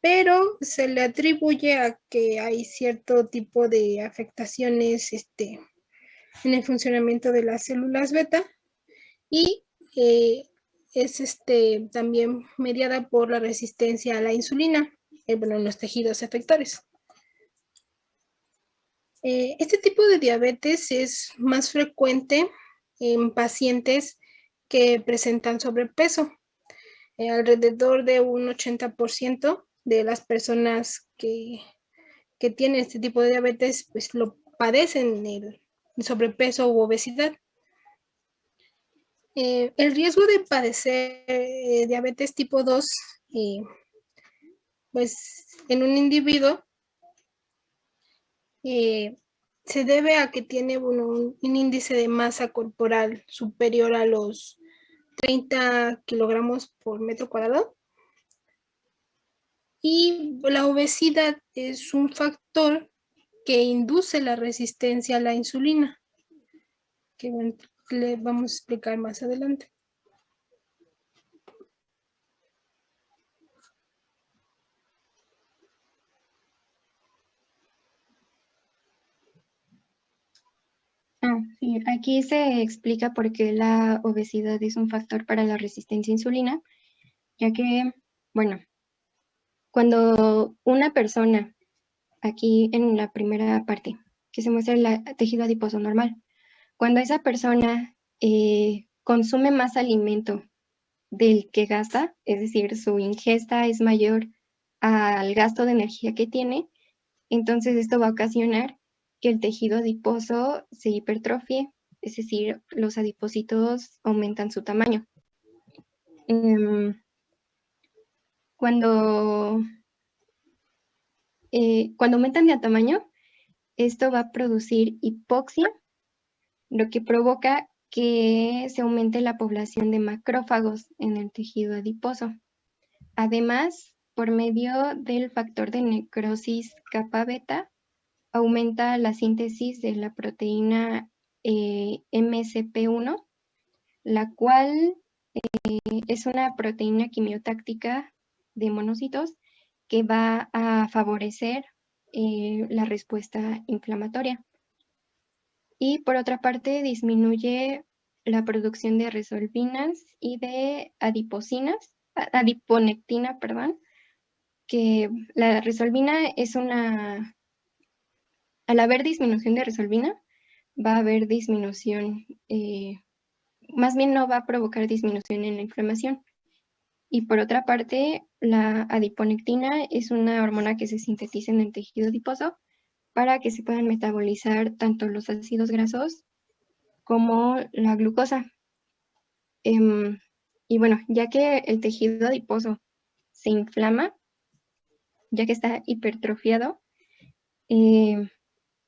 pero se le atribuye a que hay cierto tipo de afectaciones en el funcionamiento de las células beta y es también mediada por la resistencia a la insulina, bueno, en los tejidos efectores. Este tipo de diabetes es más frecuente en pacientes que presentan sobrepeso. Alrededor de un 80% de las personas que tienen este tipo de diabetes, pues lo padecen el sobrepeso u obesidad. El riesgo de padecer diabetes tipo 2, pues en un individuo, se debe a que tiene un índice de masa corporal superior a los 30 kilogramos por metro cuadrado. Y la obesidad es un factor que induce la resistencia a la insulina, que le vamos a explicar más adelante. Sí, aquí se explica por qué la obesidad es un factor para la resistencia a insulina, ya que, bueno, cuando una persona, aquí en la primera parte, que se muestra el tejido adiposo normal, cuando esa persona consume más alimento del que gasta, es decir, su ingesta es mayor al gasto de energía que tiene, entonces esto va a ocasionar que el tejido adiposo se hipertrofie, es decir, los adipocitos aumentan su tamaño. Cuando aumentan de tamaño, esto va a producir hipoxia, lo que provoca que se aumente la población de macrófagos en el tejido adiposo. Además, por medio del factor de necrosis kappa beta, aumenta la síntesis de la proteína MCP1, la cual es una proteína quimiotáctica de monocitos que va a favorecer la respuesta inflamatoria. Y por otra parte, disminuye la producción de resolvinas y de adiponectina, perdón, que la resolvina es al haber disminución de resolvina, va a haber disminución, más bien no va a provocar disminución en la inflamación. Y por otra parte, la adiponectina es una hormona que se sintetiza en el tejido adiposo para que se puedan metabolizar tanto los ácidos grasos como la glucosa. Y bueno, ya que el tejido adiposo se inflama, ya que está hipertrofiado,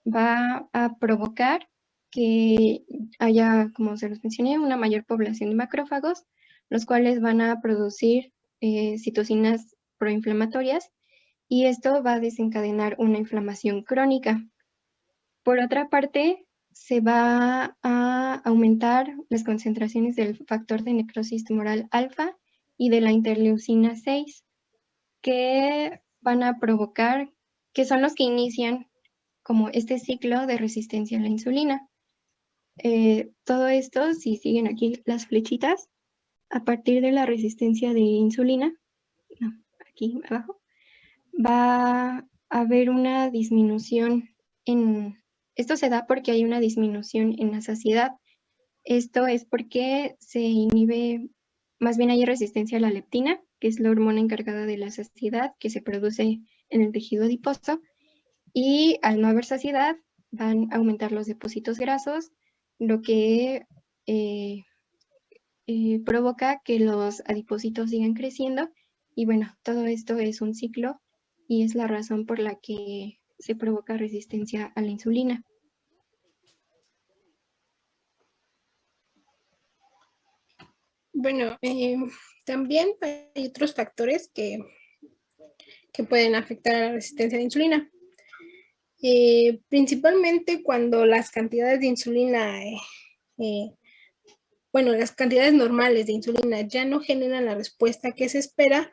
va a provocar que haya, como se los mencioné, una mayor población de macrófagos, los cuales van a producir citocinas proinflamatorias, y esto va a desencadenar una inflamación crónica. Por otra parte, se va a aumentar las concentraciones del factor de necrosis tumoral alfa y de la interleucina 6, que van a provocar, que son los que inician como este ciclo de resistencia a la insulina. Todo esto, si siguen aquí las flechitas, a partir de la resistencia de insulina, aquí abajo, va a haber una disminución esto se da porque hay una disminución en la saciedad. Esto es porque se inhibe, más bien hay resistencia a la leptina, que es la hormona encargada de la saciedad que se produce en el tejido adiposo, y al no haber saciedad van a aumentar los depósitos grasos, lo que provoca que los adipocitos sigan creciendo, y bueno, todo esto es un ciclo y es la razón por la que se provoca resistencia a la insulina. Bueno, también hay otros factores que pueden afectar a la resistencia a la insulina. Principalmente cuando las cantidades de insulina, las cantidades normales de insulina ya no generan la respuesta que se espera,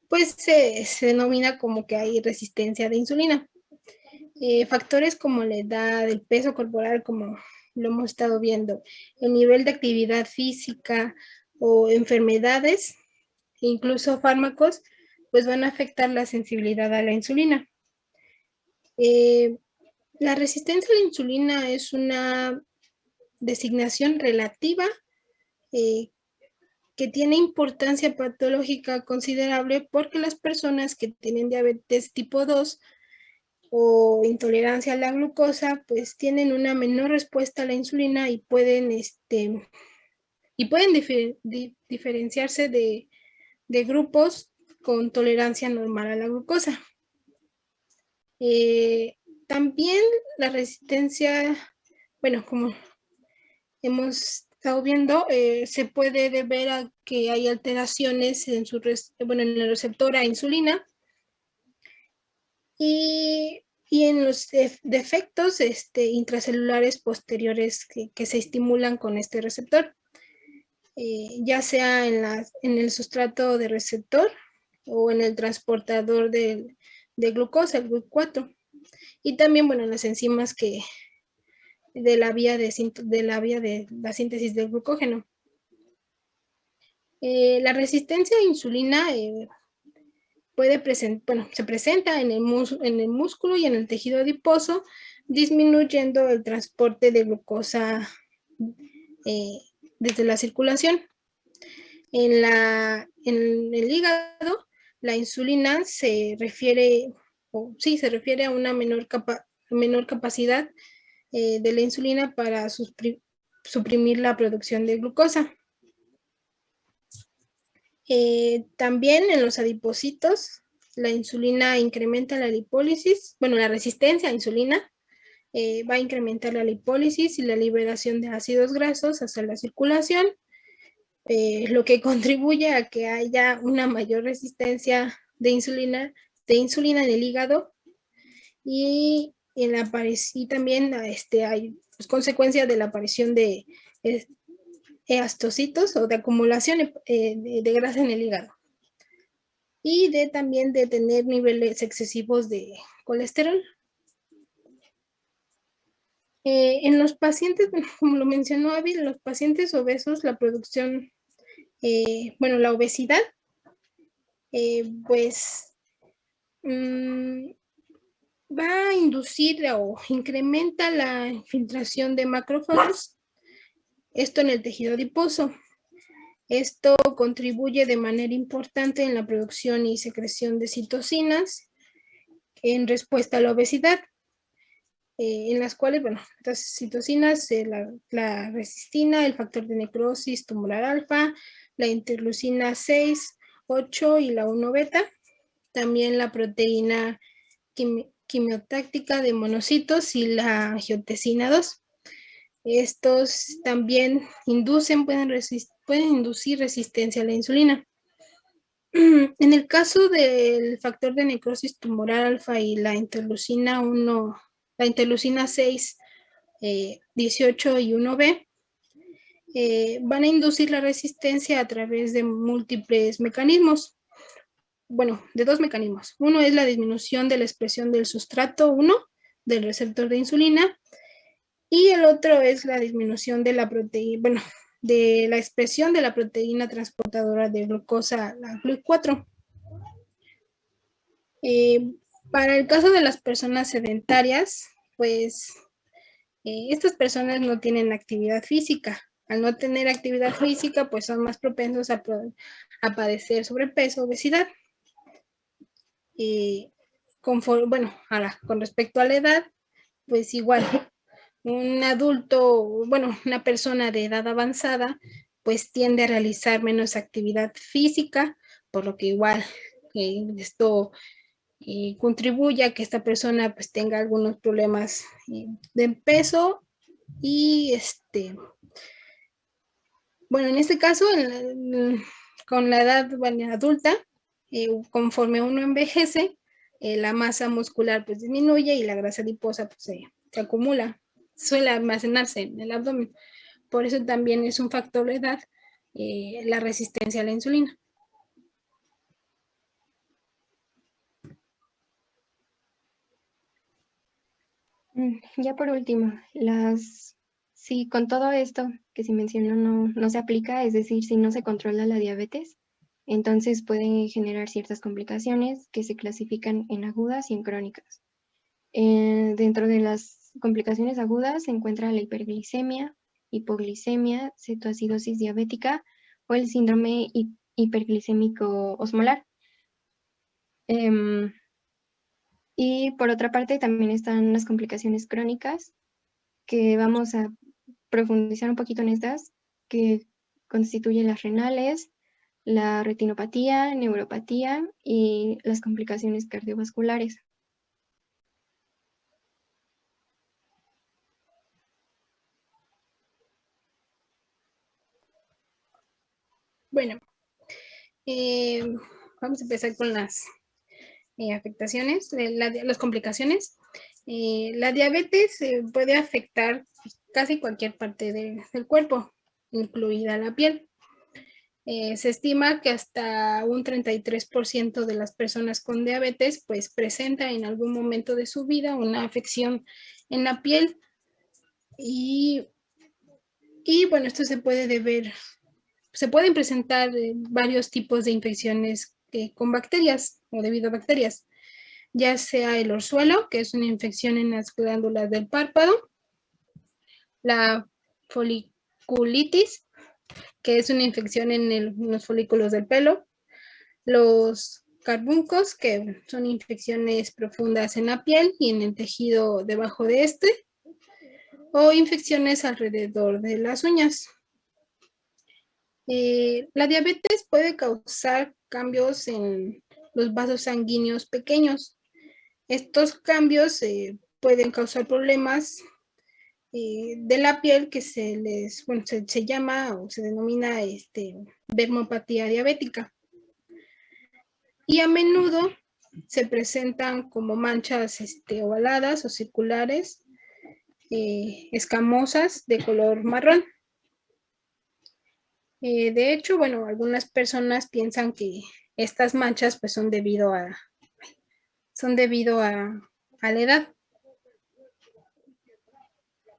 pues se denomina como que hay resistencia de insulina. Factores como la edad, el peso corporal, como lo hemos estado viendo, el nivel de actividad física o enfermedades, incluso fármacos, pues van a afectar la sensibilidad a la insulina. La resistencia a la insulina es una designación relativa que tiene importancia patológica considerable porque las personas que tienen diabetes tipo 2 o intolerancia a la glucosa, pues tienen una menor respuesta a la insulina y pueden diferenciarse de grupos con tolerancia normal a la glucosa. También la resistencia, bueno, como hemos estado viendo, se puede deber a que hay alteraciones en el receptor a insulina y en los defectos intracelulares posteriores que se estimulan con este receptor, ya sea en el sustrato de receptor o en el transportador de glucosa, el GLUT4. Y también, bueno, las enzimas de la vía de la síntesis del glucógeno. La resistencia a insulina se presenta en el músculo y en el tejido adiposo, disminuyendo el transporte de glucosa desde la circulación. En el hígado, la insulina se refiere a una menor capacidad de la insulina para suprimir la producción de glucosa. También en los adipocitos, la insulina incrementa la lipólisis, la resistencia a insulina va a incrementar la lipólisis y la liberación de ácidos grasos hacia la circulación, lo que contribuye a que haya una mayor resistencia de insulina en el hígado, y también hay consecuencias de la aparición de eastocitos o de acumulación de grasa en el hígado, y también de tener niveles excesivos de colesterol. En los pacientes, como lo mencionó Avi, en los pacientes obesos, la producción, la obesidad, va a inducir o incrementa la infiltración de macrófagos, esto en el tejido adiposo. Esto contribuye de manera importante en la producción y secreción de citocinas en respuesta a la obesidad, en las cuales, bueno, estas citocinas, la resistina, el factor de necrosis tumoral alfa, la interleucina 6, 8 y la 1 beta, también la proteína quimiotáctica de monocitos y la angiotensina 2. Estos también pueden inducir resistencia a la insulina. En el caso del factor de necrosis tumoral alfa y la interleucina 1, la interleucina 6, 18 y 1B, van a inducir la resistencia a través de múltiples mecanismos. Bueno, de dos mecanismos. Uno es la disminución de la expresión del sustrato 1 del receptor de insulina, y el otro es la disminución de la proteína, bueno, de la expresión de la proteína transportadora de glucosa, la GLUT4. Para el caso de las personas sedentarias, pues estas personas no tienen actividad física. Al no tener actividad física, pues son más propensos a padecer sobrepeso, obesidad. Ahora, con respecto a la edad, pues igual, un adulto, bueno, una persona de edad avanzada, pues tiende a realizar menos actividad física, por lo que igual esto contribuye a que esta persona pues tenga algunos problemas de peso y bueno, en este caso, con la edad adulta, conforme uno envejece, la masa muscular pues disminuye y la grasa adiposa pues se acumula, suele almacenarse en el abdomen. Por eso también es un factor de edad la resistencia a la insulina. Ya por último, si con todo esto que se mencionó no se aplica, es decir, si no se controla la diabetes, entonces pueden generar ciertas complicaciones que se clasifican en agudas y en crónicas. Dentro de las complicaciones agudas se encuentra la hiperglicemia, hipoglicemia, cetoacidosis diabética o el síndrome hiperglicémico osmolar. Y por otra parte también están las complicaciones crónicas, que vamos a profundizar un poquito en estas, que constituyen las renales, la retinopatía, neuropatía y las complicaciones cardiovasculares. Bueno, vamos a empezar con las afectaciones, las complicaciones. La diabetes puede afectar casi cualquier parte del cuerpo, incluida la piel. Se estima que hasta un 33% de las personas con diabetes pues presenta en algún momento de su vida una afección en la piel y bueno, esto se pueden presentar varios tipos de infecciones con bacterias o debido a bacterias, ya sea el orzuelo, que es una infección en las glándulas del párpado, la foliculitis, que es una infección en los folículos del pelo, los carbuncos, que son infecciones profundas en la piel y en el tejido debajo de este, o infecciones alrededor de las uñas. La diabetes puede causar cambios en los vasos sanguíneos pequeños. Estos cambios pueden causar problemas de la piel que se llama o se denomina dermopatía diabética. Y a menudo se presentan como manchas ovaladas o circulares, escamosas de color marrón. De hecho, bueno, algunas personas piensan que estas manchas pues son debido a la edad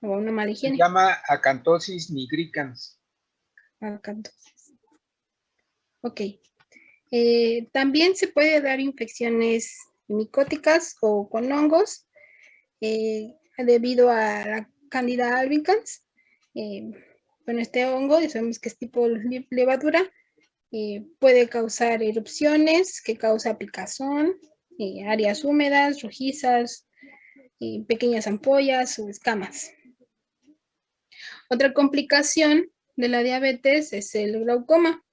o a una mala higiene. Se llama acantosis nigricans. Acantosis. Ok. También se puede dar infecciones micóticas o con hongos, debido a la Candida albicans. Bueno, este hongo, ya sabemos que es tipo levadura, puede causar erupciones, que causa picazón, áreas húmedas, rojizas, pequeñas ampollas o escamas. Otra complicación de la diabetes es el glaucoma.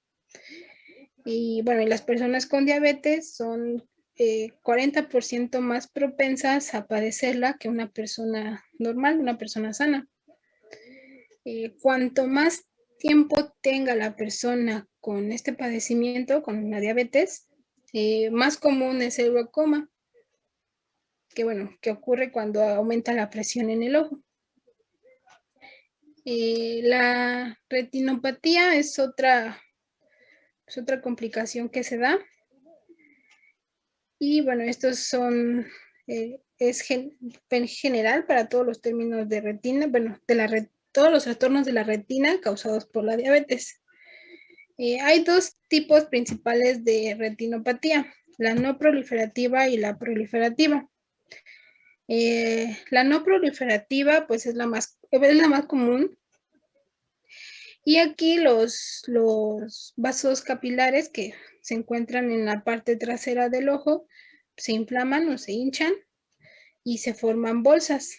Y bueno, las personas con diabetes son 40% más propensas a padecerla que una persona normal, una persona sana. Cuanto más tiempo tenga la persona con este padecimiento, con la diabetes, más común es el glaucoma, que ocurre cuando aumenta la presión en el ojo. La retinopatía es otra complicación que se da. Y bueno, estos son, es general para todos los términos de retina, bueno, todos los trastornos de la retina causados por la diabetes. Hay dos tipos principales de retinopatía, la no proliferativa y la proliferativa. La no proliferativa pues es la más común, y aquí los vasos capilares que se encuentran en la parte trasera del ojo se inflaman o se hinchan y se forman bolsas.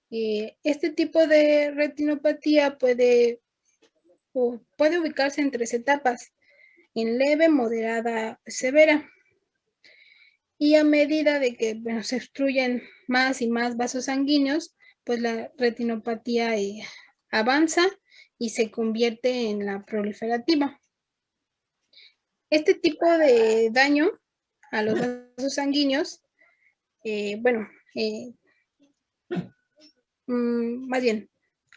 Este tipo de retinopatía puede ubicarse en 3 etapas, en leve, moderada, severa. Y a medida de que se obstruyen más y más vasos sanguíneos, pues la retinopatía avanza y se convierte en la proliferativa. Este tipo de daño a los vasos sanguíneos, más bien,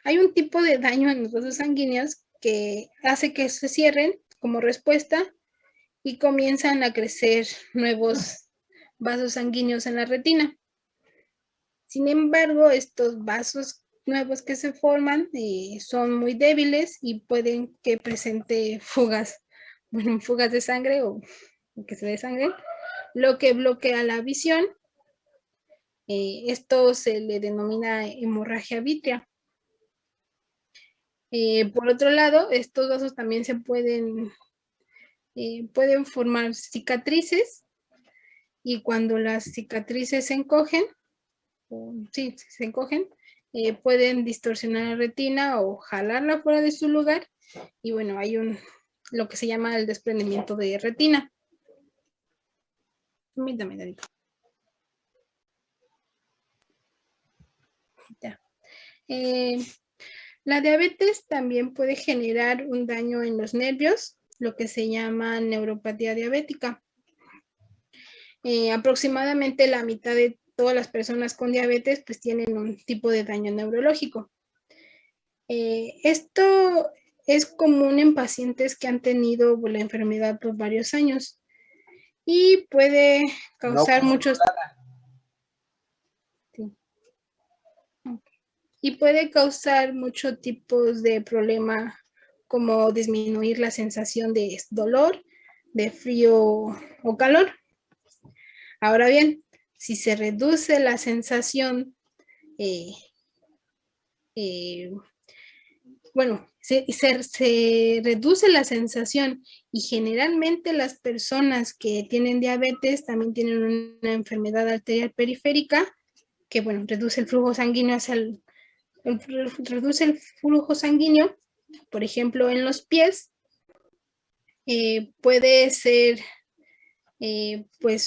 hay un tipo de daño en los vasos sanguíneos que hace que se cierren como respuesta y comienzan a crecer nuevos vasos sanguíneos en la retina. Sin embargo, estos vasos nuevos que se forman son muy débiles y pueden que presente fugas de sangre o que se dé sangre, lo que bloquea la visión. Esto se le denomina hemorragia vítrea. Por otro lado, estos vasos también se pueden formar cicatrices, y cuando las cicatrices se encogen, pueden distorsionar la retina o jalarla fuera de su lugar, y bueno, hay lo que se llama el desprendimiento de retina. Permítame, David. Ya. La diabetes también puede generar un daño en los nervios, lo que se llama neuropatía diabética. Aproximadamente la mitad de todas las personas con diabetes pues tienen un tipo de daño neurológico. Esto es común en pacientes que han tenido la enfermedad por varios años y puede causar muchos... Sí. Y puede causar muchos tipos de problema, como disminuir la sensación de dolor, de frío o calor. Ahora bien, si se reduce la sensación, se reduce la sensación, y generalmente las personas que tienen diabetes también tienen una enfermedad arterial periférica que, reduce el flujo sanguíneo reduce el flujo sanguíneo, por ejemplo, en los pies. Puede ser, puede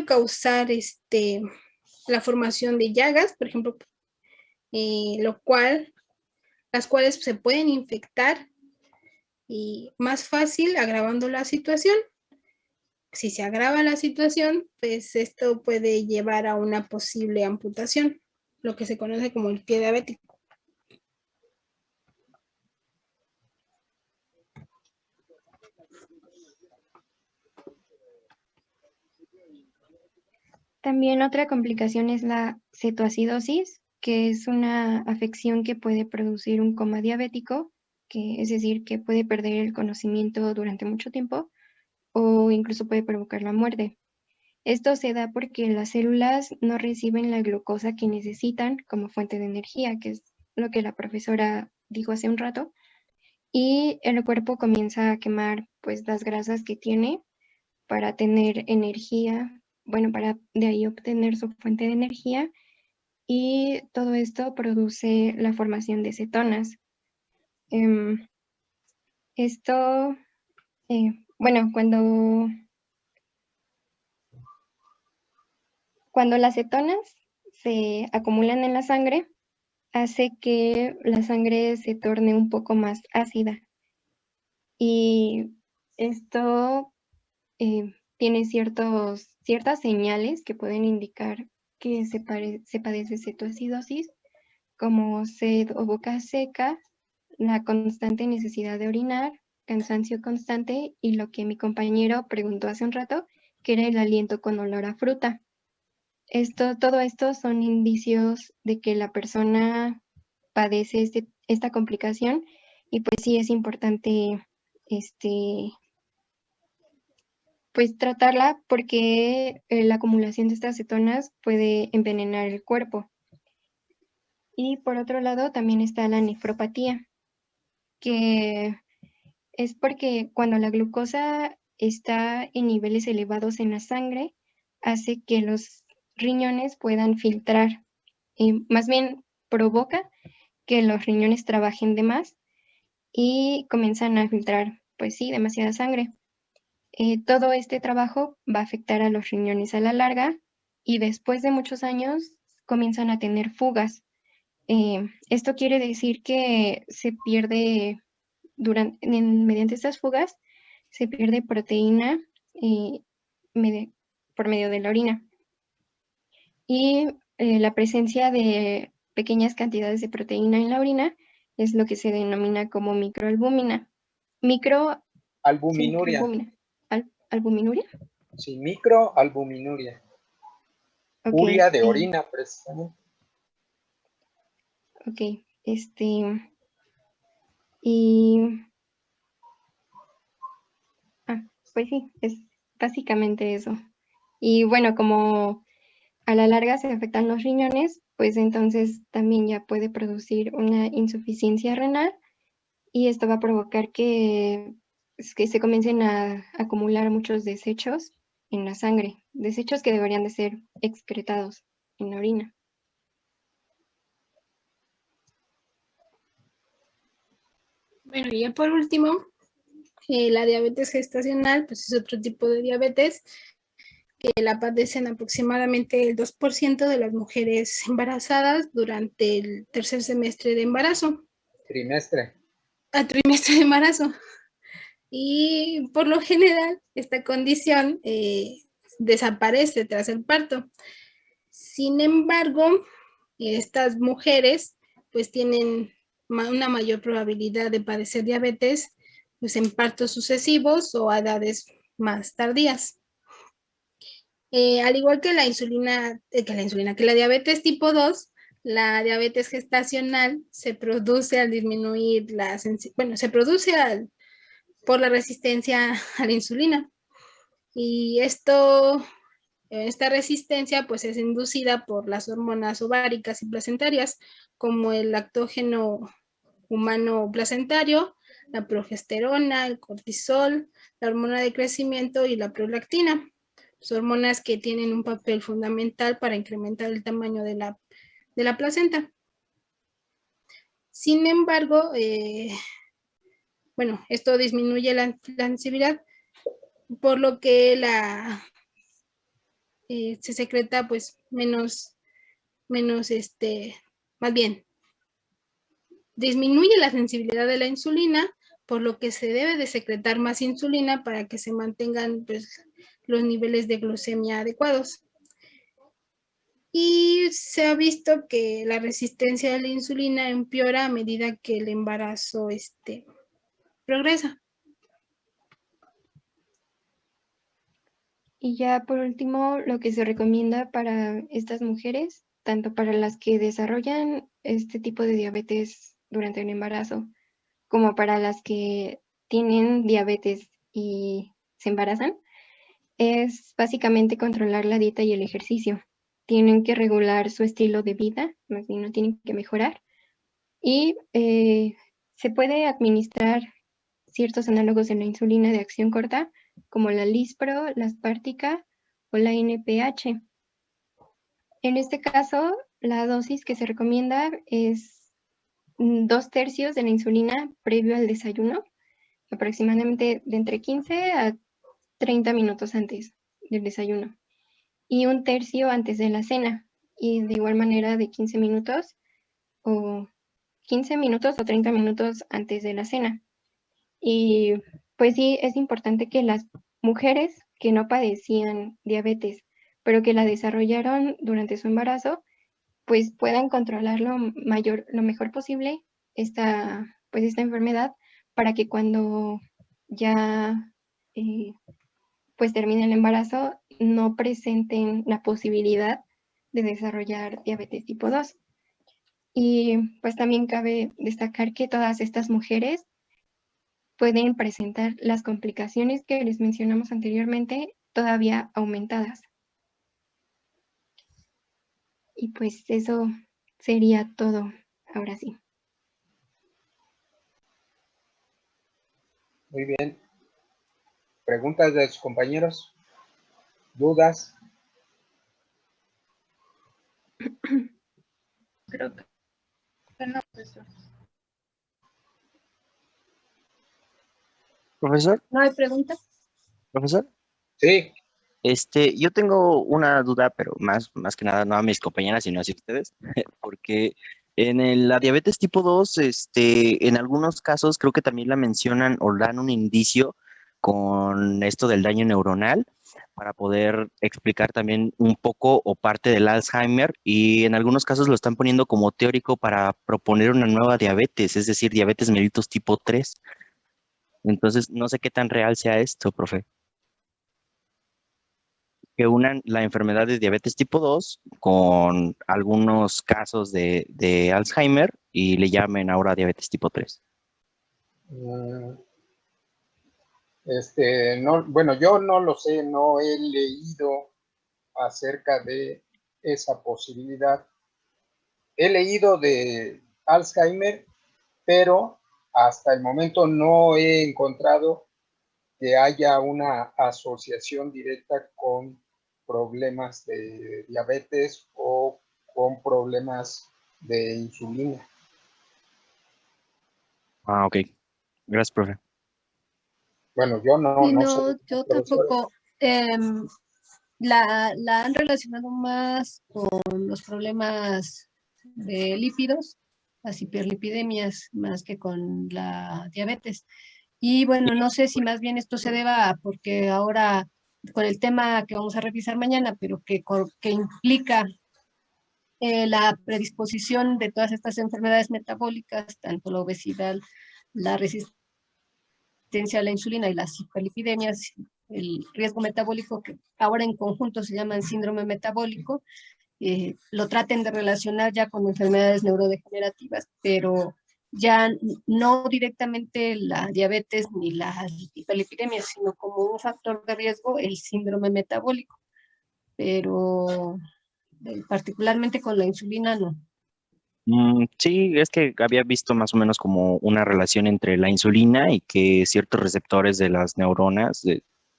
causar la formación de llagas, por ejemplo, las cuales se pueden infectar y más fácil, agravando la situación. Si se agrava la situación, pues esto puede llevar a una posible amputación, lo que se conoce como el pie diabético. También otra complicación es la cetoacidosis, que es una afección que puede producir un coma diabético, es decir, que puede perder el conocimiento durante mucho tiempo, o incluso puede provocar la muerte. Esto se da porque las células no reciben la glucosa que necesitan como fuente de energía, que es lo que la profesora dijo hace un rato, y el cuerpo comienza a quemar pues las grasas que tiene para tener energía, bueno, para de ahí obtener su fuente de energía, y todo esto produce la formación de cetonas. Esto, bueno, cuando las cetonas se acumulan en la sangre, hace que la sangre se torne un poco más ácida. Y esto tiene ciertas señales que pueden indicar que se padece cetoacidosis, como sed o boca seca, la constante necesidad de orinar, cansancio constante y lo que mi compañero preguntó hace un rato, que era el aliento con olor a fruta. Todo esto son indicios de que la persona padece esta complicación, y pues sí es importante pues tratarla, porque la acumulación de estas cetonas puede envenenar el cuerpo. Y por otro lado también está la nefropatía, que es porque cuando la glucosa está en niveles elevados en la sangre, hace que los riñones puedan filtrar, más bien provoca que los riñones trabajen de más y comienzan a filtrar, pues sí, demasiada sangre. Todo este trabajo va a afectar a los riñones a la larga, y después de muchos años comienzan a tener fugas. Esto quiere decir que se pierde, mediante estas fugas, se pierde proteína por medio de la orina. Y la presencia de pequeñas cantidades de proteína en la orina es lo que se denomina como microalbúmina. Albuminuria. ¿Albuminuria? Sí, microalbuminuria. Okay, Uria de orina, precisamente. Ok, y pues sí, es básicamente eso. Y bueno, como a la larga se afectan los riñones, pues entonces también ya puede producir una insuficiencia renal, y esto va a provocar que se comiencen a acumular muchos desechos en la sangre, desechos que deberían de ser excretados en la orina. Bueno, y ya por último, la diabetes gestacional, pues es otro tipo de diabetes que la padecen aproximadamente el 2% de las mujeres embarazadas durante el tercer semestre de embarazo. Trimestre. Trimestre de embarazo. Y por lo general, esta condición desaparece tras el parto. Sin embargo, estas mujeres pues tienen una mayor probabilidad de padecer diabetes pues en partos sucesivos o a edades más tardías. Al igual que que la diabetes tipo 2, la diabetes gestacional se produce al disminuir por la resistencia a la insulina. Y esta resistencia pues es inducida por las hormonas ováricas y placentarias, como el lactógeno humano placentario, la progesterona, el cortisol, la hormona de crecimiento y la prolactina. Son hormonas que tienen un papel fundamental para incrementar el tamaño de la placenta. Sin embargo, esto disminuye la sensibilidad, por lo que se secreta pues más bien, disminuye la sensibilidad de la insulina, por lo que se debe de secretar más insulina para que se mantengan pues, los niveles de glucemia adecuados. Y se ha visto que la resistencia a la insulina empeora a medida que el embarazo progresa. Y ya por último, lo que se recomienda para estas mujeres, tanto para las que desarrollan este tipo de diabetes durante el embarazo, como para las que tienen diabetes y se embarazan, es básicamente controlar la dieta y el ejercicio. Tienen que regular su estilo de vida, más bien no tienen que mejorar. Y se puede administrar ciertos análogos de la insulina de acción corta, como la Lispro, la Spártica o la NPH. En este caso, la dosis que se recomienda es 2/3 de la insulina previo al desayuno, aproximadamente de entre 15 a 30 minutos antes del desayuno, y 1/3 antes de la cena, y de igual manera de 15 minutos o 30 minutos antes de la cena. Y pues sí, es importante que las mujeres que no padecían diabetes, pero que la desarrollaron durante su embarazo, pues puedan controlar lo mejor posible esta enfermedad, para que cuando ya pues termine el embarazo no presenten la posibilidad de desarrollar diabetes tipo 2. Y pues también cabe destacar que todas estas mujeres pueden presentar las complicaciones que les mencionamos anteriormente, todavía aumentadas. Y pues eso sería todo, ahora sí. Muy bien. ¿Preguntas de sus compañeros? ¿Dudas? Creo que no, profesor. Profesor, ¿No hay preguntas? profesor. Sí. Yo tengo una duda, pero más que nada no a mis compañeras, sino hacia ustedes, porque en la diabetes tipo 2, en algunos casos creo que también la mencionan o dan un indicio con esto del daño neuronal para poder explicar también un poco o parte del Alzheimer, y en algunos casos lo están poniendo como teórico para proponer una nueva diabetes, es decir, diabetes mellitus tipo 3. Entonces, no sé qué tan real sea esto, profe. Que unan la enfermedad de diabetes tipo 2 con algunos casos de Alzheimer y le llamen ahora diabetes tipo 3. No, bueno, yo no lo sé, no he leído acerca de esa posibilidad. He leído de Alzheimer, pero hasta el momento no he encontrado que haya una asociación directa con problemas de diabetes o con problemas de insulina. Ah, ok. Gracias, profe. Bueno, yo no sé. Yo tampoco. La han relacionado más con los problemas de lípidos, las hiperlipidemias, más que con la diabetes. Y bueno, no sé si más bien esto se deba a porque ahora con el tema que vamos a revisar mañana, pero que implica la predisposición de todas estas enfermedades metabólicas, tanto la obesidad, la resistencia a la insulina y las hiperlipidemias, el riesgo metabólico, que ahora en conjunto se llaman síndrome metabólico, lo traten de relacionar ya con enfermedades neurodegenerativas, pero ya no directamente la diabetes ni las hiperlipidemias, sino como un factor de riesgo el síndrome metabólico, pero particularmente con la insulina no. Sí, es que había visto más o menos como una relación entre la insulina y que ciertos receptores de las neuronas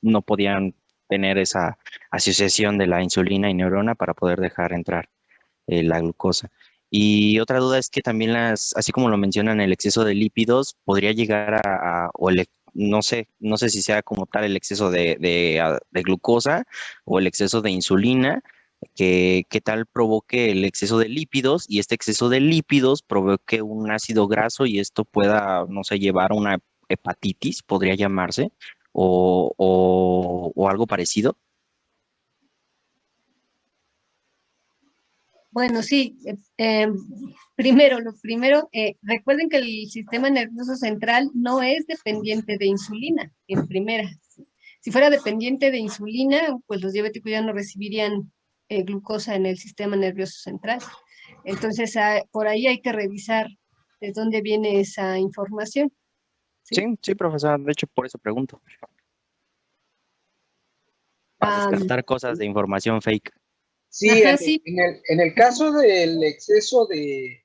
no podían tener esa asociación de la insulina y neurona para poder dejar entrar la glucosa. Y otra duda es que también así como lo mencionan, el exceso de lípidos podría llegar no sé si sea como tal el exceso de glucosa o el exceso de insulina, que tal provoque el exceso de lípidos, y este exceso de lípidos provoque un ácido graso y esto pueda, no sé, llevar a una hepatitis, podría llamarse, o algo parecido. Bueno, sí, lo primero, recuerden que el sistema nervioso central no es dependiente de insulina, en primera. Si fuera dependiente de insulina, pues los diabéticos ya no recibirían glucosa en el sistema nervioso central. Entonces, por ahí hay que revisar de dónde viene esa información. Sí, sí, profesor, de hecho por eso pregunto. Para descartar cosas de información fake. Sí, Ajá, en, sí. en el caso del exceso de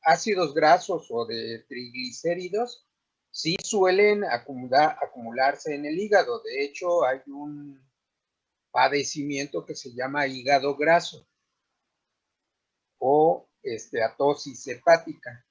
ácidos grasos o de triglicéridos, sí suelen acumularse en el hígado. De hecho, hay un padecimiento que se llama hígado graso o atosis hepática.